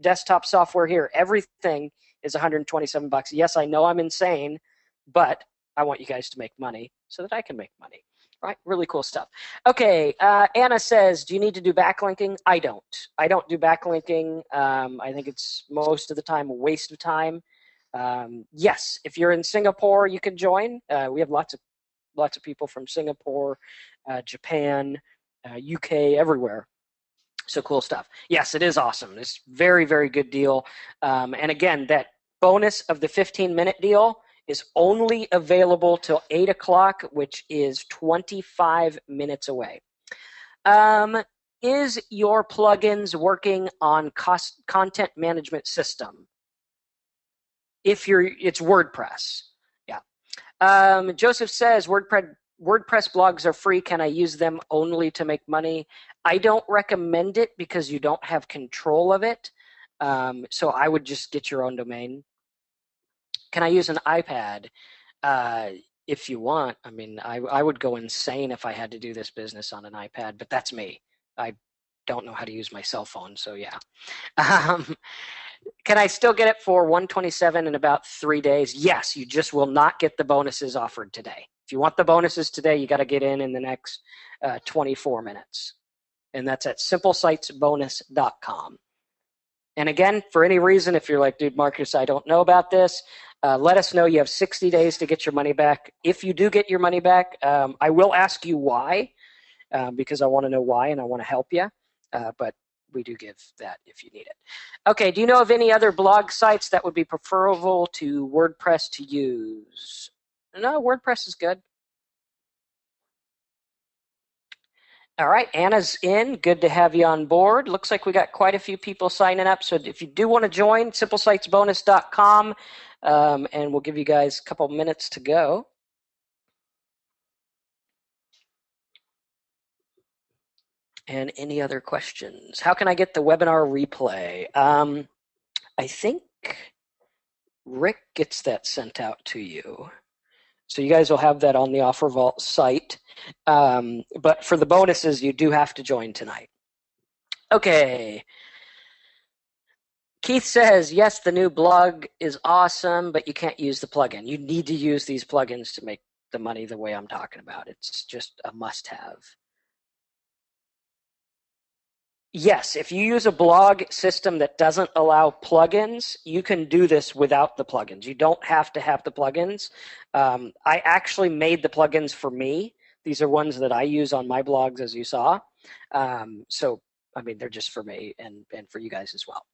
desktop software here, everything is $127. Yes, I know I'm insane, but I want you guys to make money so that I can make money, right? Really cool stuff. Okay, Anna says, do you need to do backlinking? I don't. I don't do backlinking. I think it's most of the time a waste of time. Yes, if you're in Singapore, you can join. We have lots of people from Singapore, Japan, UK, everywhere. So cool stuff. Yes, it is awesome. It's very, very good deal. And again, that bonus of the 15-minute deal is only available till 8 o'clock, which is 25 minutes away. Is your plugins working on content management system? It's WordPress. Yeah. Joseph says WordPress blogs are free. Can I use them only to make money? I don't recommend it because you don't have control of it. So I would just get your own domain. Can I use an iPad? If you want. I mean, I would go insane if I had to do this business on an iPad, but that's me. I don't know how to use my cell phone, so yeah. Can I still get it for $127 in about 3 days? Yes, you just will not get the bonuses offered today. If you want the bonuses today, you got to get in the next 24 minutes. And that's at simplesitesbonus.com. And again, for any reason, if you're like, dude, Marcus, I don't know about this, let us know. You have 60 days to get your money back. If you do get your money back, I will ask you why, because I want to know why and I want to help you. But we do give that if you need it. Okay, do you know of any other blog sites that would be preferable to WordPress to use? No, WordPress is good. All right, Anna's in. Good to have you on board. Looks like we got quite a few people signing up. So if you do want to join, simplesitesbonus.com, and we'll give you guys a couple minutes to go. And any other questions? How can I get the webinar replay? I think Rick gets that sent out to you. So you guys will have that on the OfferVault site. But for the bonuses, you do have to join tonight. Okay. Keith says, yes, the new blog is awesome, but you can't use the plugin. You need to use these plugins to make the money the way I'm talking about. It's just a must-have. Yes, if you use a blog system that doesn't allow plugins, you can do this without the plugins. You don't have to have the plugins. I actually made the plugins for me. These are ones that I use on my blogs, as you saw. So, I mean, they're just for me and for you guys as well.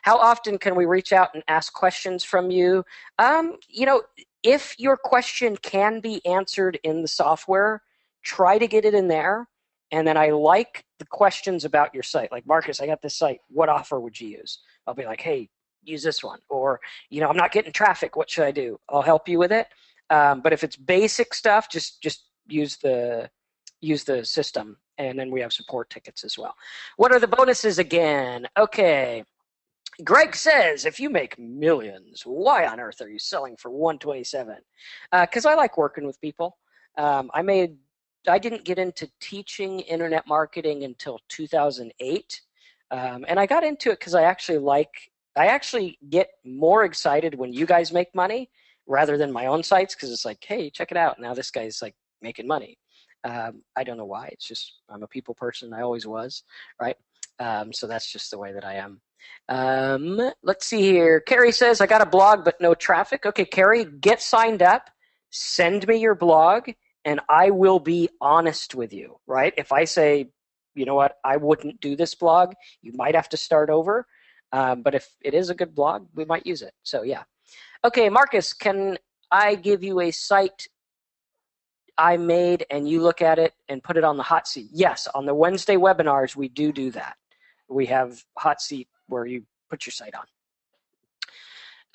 How often can we reach out and ask questions from you? You know, if your question can be answered in the software, try to get it in there. And then I like the questions about your site. Like, Marcus, I got this site. What offer would you use? I'll be like, hey, use this one. Or, you know, I'm not getting traffic. What should I do? I'll help you with it. But if it's basic stuff, just use the system. And then we have support tickets as well. What are the bonuses again? Okay. Greg says, if you make millions, why on earth are you selling for $127? Because I like working with people. I didn't get into teaching internet marketing until 2008. And I got into it because I actually get more excited when you guys make money rather than my own sites, because it's like, hey, check it out. Now this guy's like making money. I don't know why. It's just I'm a people person. I always was, right? So that's just the way that I am. Let's see here. Carrie says, I got a blog but no traffic. Okay, Carrie, get signed up. Send me your blog. And I will be honest with you, right? If I say, you know what, I wouldn't do this blog, you might have to start over. But if it is a good blog, we might use it. So yeah. Okay, Marcus, can I give you a site I made and you look at it and put it on the hot seat? Yes, on the Wednesday webinars, we do that. We have hot seat where you put your site on.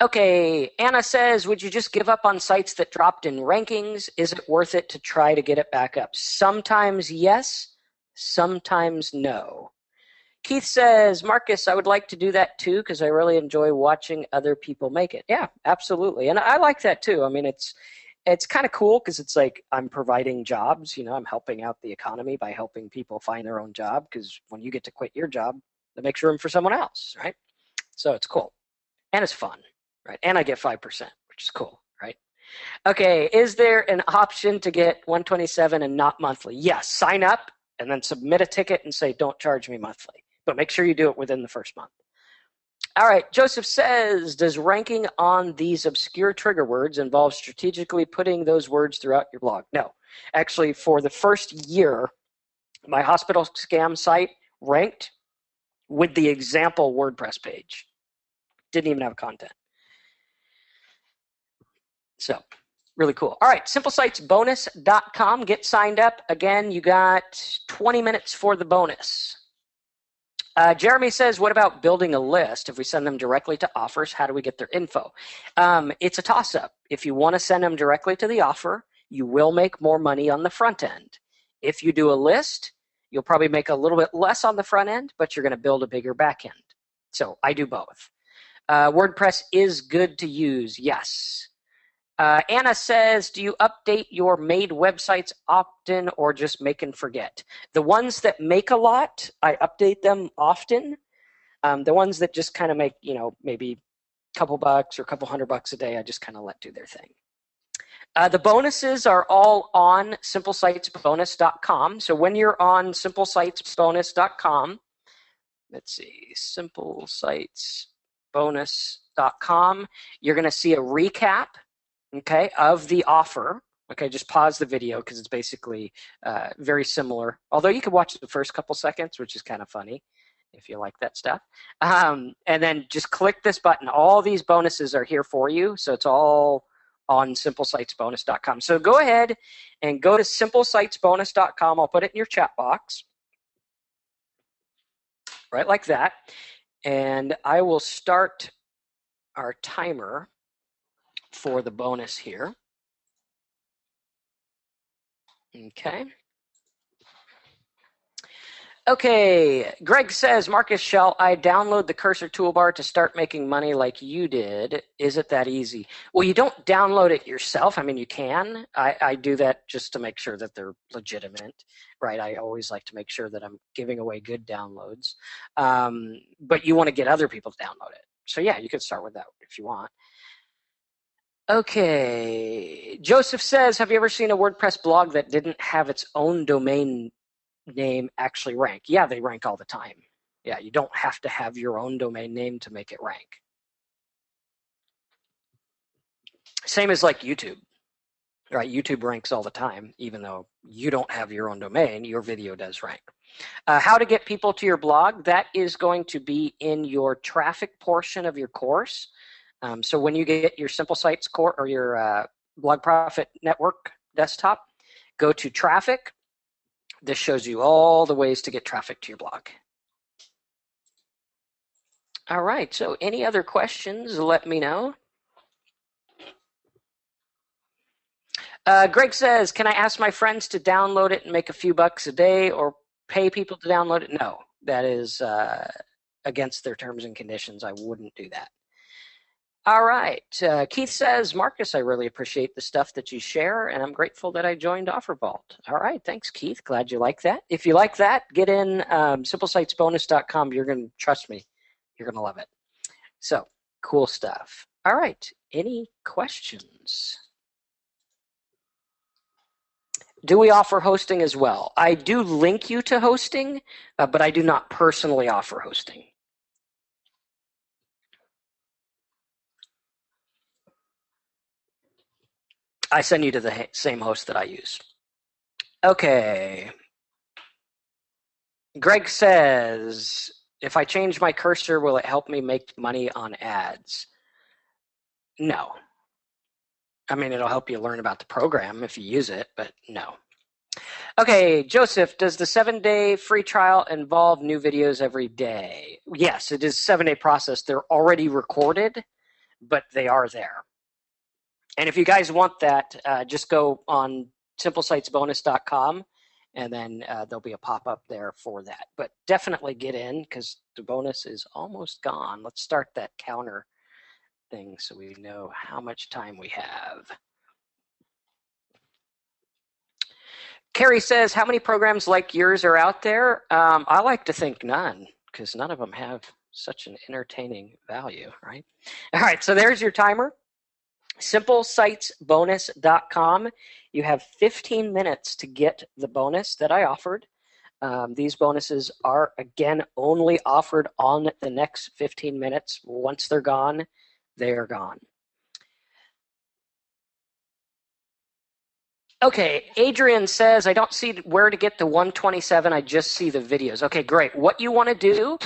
Okay, Anna says, would you just give up on sites that dropped in rankings? Is it worth it to try to get it back up? Sometimes yes, sometimes no. Keith says, Marcus, I would like to do that too because I really enjoy watching other people make it. Yeah, absolutely. And I like that too. I mean, it's kind of cool because it's like I'm providing jobs. You know, I'm helping out the economy by helping people find their own job, because when you get to quit your job, that makes room for someone else, right? So it's cool. And it's fun. Right, and I get 5%, which is cool, right? Okay, is there an option to get $127 and not monthly? Yes, sign up and then submit a ticket and say, don't charge me monthly. But make sure you do it within the first month. All right, Joseph says, does ranking on these obscure trigger words involve strategically putting those words throughout your blog? No. Actually, for the first year, my hospital scam site ranked with the example WordPress page. Didn't even have content. So really cool. All right, simplesitesbonus.com. Get signed up. Again, you got 20 minutes for the bonus. Jeremy says, what about building a list? If we send them directly to offers, how do we get their info? It's a toss-up. If you want to send them directly to the offer, you will make more money on the front end. If you do a list, you'll probably make a little bit less on the front end, but you're going to build a bigger back end. So I do both. WordPress is good to use, yes. Anna says, do you update your made websites often or just make and forget? The ones that make a lot, I update them often. The ones that just kind of make, maybe a couple bucks or a couple $100 a day, I just kind of let do their thing. The bonuses are all on simplesitesbonus.com. So when you're on simplesitesbonus.com, let's see, simplesitesbonus.com, you're going to see a recap, okay, of the offer. Okay, just pause the video because it's basically very similar. Although you could watch the first couple seconds, which is kind of funny if you like that stuff. And then just click this button. All these bonuses are here for you, so it's all on simplesitesbonus.com. So go ahead and go to simplesitesbonus.com. I'll put it in your chat box, right like that. And I will start our timer for the bonus here. Okay. Okay, Greg says, Marcus, shall I download the cursor toolbar to start making money like you did? Is it that easy? Well, you don't download it yourself. I mean, you can. I do that just to make sure that they're legitimate, right? I always like to make sure that I'm giving away good downloads. But you want to get other people to download it. So yeah, you could start with that if you want. Okay, Joseph says, have you ever seen a WordPress blog that didn't have its own domain name actually rank? Yeah, they rank all the time. Yeah, you don't have to have your own domain name to make it rank. Same as like YouTube, right? YouTube ranks all the time, even though you don't have your own domain, your video does rank. How to get people to your blog, that is going to be in your traffic portion of your course. So when you get your Simple Sites course or your Blog Profit Network desktop, go to traffic. This shows you all the ways to get traffic to your blog. All right, so any other questions, let me know. Greg says, can I ask my friends to download it and make a few bucks a day or pay people to download it? No, that is against their terms and conditions. I wouldn't do that. All right, Keith says, Marcus, I really appreciate the stuff that you share, and I'm grateful that I joined OfferVault. All right, thanks, Keith. Glad you like that. If you like that, get in simplesitesbonus.com. You're going to, trust me, you're going to love it. So, cool stuff. All right, any questions? Do we offer hosting as well? I do link you to hosting, but I do not personally offer hosting. I send you to the same host that I use. Okay. Greg says, if I change my cursor, will it help me make money on ads? No. I mean, it'll help you learn about the program if you use it, but no. Okay, Joseph, does the 7-day free trial involve new videos every day? Yes, it is a 7-day process. They're already recorded, but they are there. And if you guys want that, just go on simplesitesbonus.com, and then there'll be a pop-up there for that. But definitely get in because the bonus is almost gone. Let's start that counter thing so we know how much time we have. Carrie says, how many programs like yours are out there? I like to think none because none of them have such an entertaining value, right? All right, so there's your timer. simplesitesbonus.com. You have 15 minutes to get the bonus that I offered. These bonuses are, again, only offered on the next 15 minutes. Once they're gone, they are gone. Okay, Adrian says, I don't see where to get the 127. I just see the videos. Okay, great. What you want to do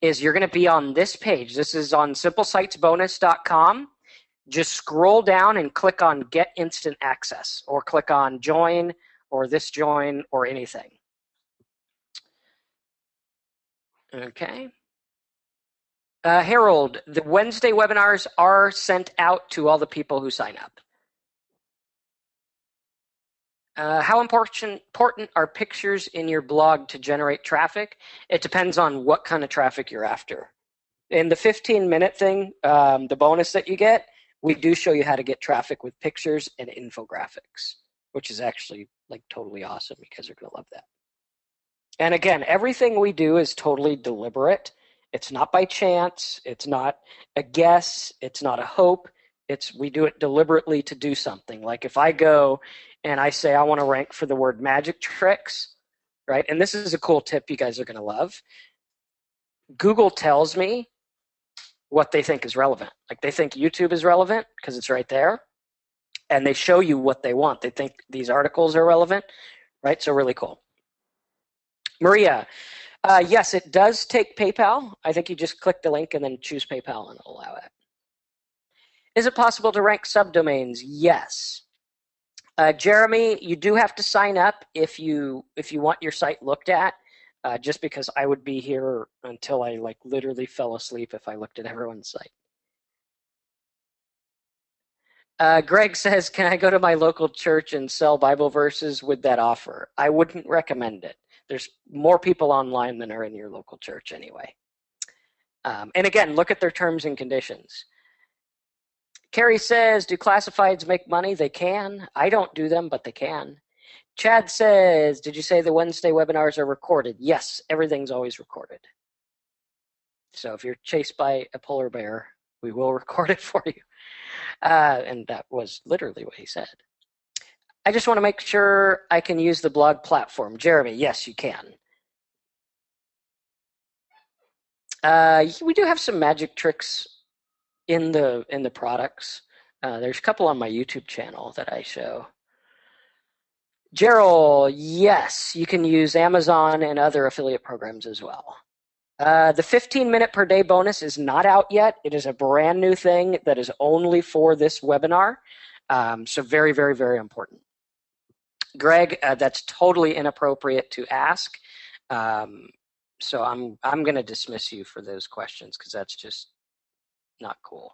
is you're going to be on this page. This is on simplesitesbonus.com. just scroll down and click on Get Instant Access, or click on Join, or this join, or anything. Okay. Harold, the Wednesday webinars are sent out to all the people who sign up. How important are pictures in your blog to generate traffic? It depends on what kind of traffic you're after. In the 15-minute thing, the bonus that you get, we do show you how to get traffic with pictures and infographics, which is actually like totally awesome. You guys are going to love that. And again, everything we do is totally deliberate. It's not by chance. It's not a guess. It's not a hope. We do it deliberately to do something. Like if I go and I say I want to rank for the word magic tricks, right? And this is a cool tip you guys are going to love. Google tells me what they think is relevant. Like they think YouTube is relevant because it's right there. And they show you what they want. They think these articles are relevant, right? So really cool. Maria, yes, it does take PayPal. I think you just click the link and then choose PayPal and it'll allow it. Is it possible to rank subdomains? Yes. Jeremy, you do have to sign up if you want your site looked at, just because I would be here until I like literally fell asleep if I looked at everyone's site. Greg says, can I go to my local church and sell Bible verses with that offer? I wouldn't recommend it. There's more people online than are in your local church anyway. And again, look at their terms and conditions. Carrie says, do classifieds make money? They can. I don't do them, but they can. Chad says, did you say the Wednesday webinars are recorded? Yes, everything's always recorded. So if you're chased by a polar bear, we will record it for you. And that was literally what he said. I just want to make sure I can use the blog platform. Jeremy, yes, you can. We do have some magic tricks in the products. There's a couple on my YouTube channel that I show. Gerald, yes, you can use Amazon and other affiliate programs as well. The 15-minute per day bonus is not out yet. It is a brand new thing that is only for this webinar. So very, very, very important. Greg, that's totally inappropriate to ask. So I'm going to dismiss you for those questions because that's just not cool.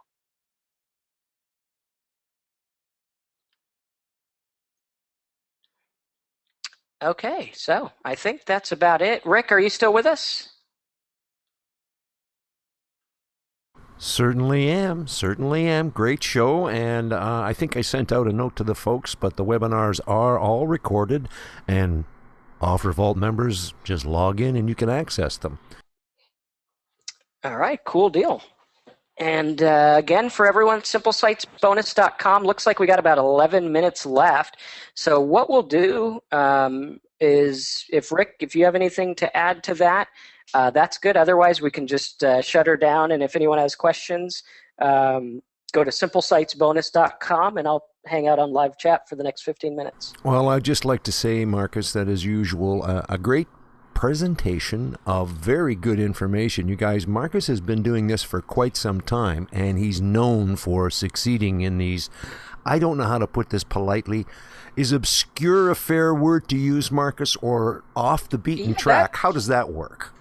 Okay, so I think that's about it. Rick, are you still with us? Certainly am. Certainly am. Great show. And I think I sent out a note to the folks, but the webinars are all recorded, and OfferVault members just log in and you can access them. All right, cool deal. And again, for everyone, simplesitesbonus.com. Looks like we got about 11 minutes left. So what we'll do is, if you have anything to add to that, that's good. Otherwise, we can just shut her down. And if anyone has questions, go to simplesitesbonus.com, and I'll hang out on live chat for the next 15 minutes. Well, I'd just like to say, Marcus, that as usual, a great presentation of very good information. You guys, Marcus has been doing this for quite some time, and he's known for succeeding in these, I don't know how to put this politely. Is obscure a fair word to use, Marcus, or off the beaten track? How does that work?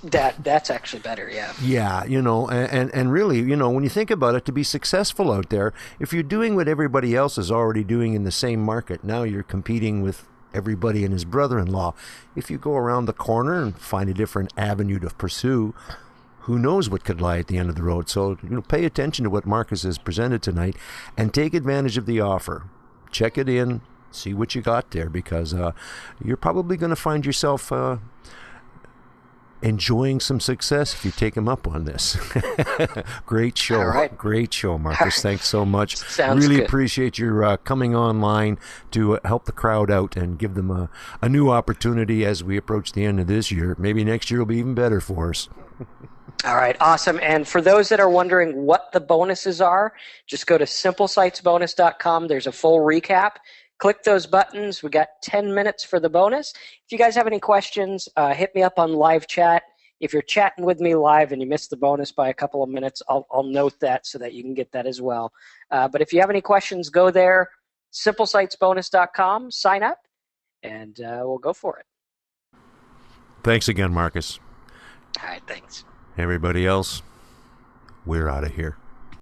That's actually better, yeah. Yeah, you know, and really, you know, when you think about it, to be successful out there, if you're doing what everybody else is already doing in the same market, now you're competing with everybody and his brother-in-law. If you go around the corner and find a different avenue to pursue, who knows what could lie at the end of the road. So, you know, pay attention to what Marcus has presented tonight and take advantage of the offer. Check it in, see what you got there, because you're probably going to find yourself enjoying some success if you take him up on this. Great show. Right. Great show, Marcus. Thanks so much. Sounds really good. appreciate your coming online to help the crowd out and give them a new opportunity as we approach the end of this year. Maybe next year will be even better for us. All right, awesome. And for those that are wondering what the bonuses are, just go to simplesitesbonus.com. There's a full recap. Click those buttons. We got 10 minutes for the bonus. If you guys have any questions, hit me up on live chat. If you're chatting with me live and you missed the bonus by a couple of minutes, I'll note that so that you can get that as well. But if you have any questions, go there, simplesitesbonus.com, sign up, and we'll go for it. Thanks again, Marcus. All right, thanks. Everybody else, we're out of here.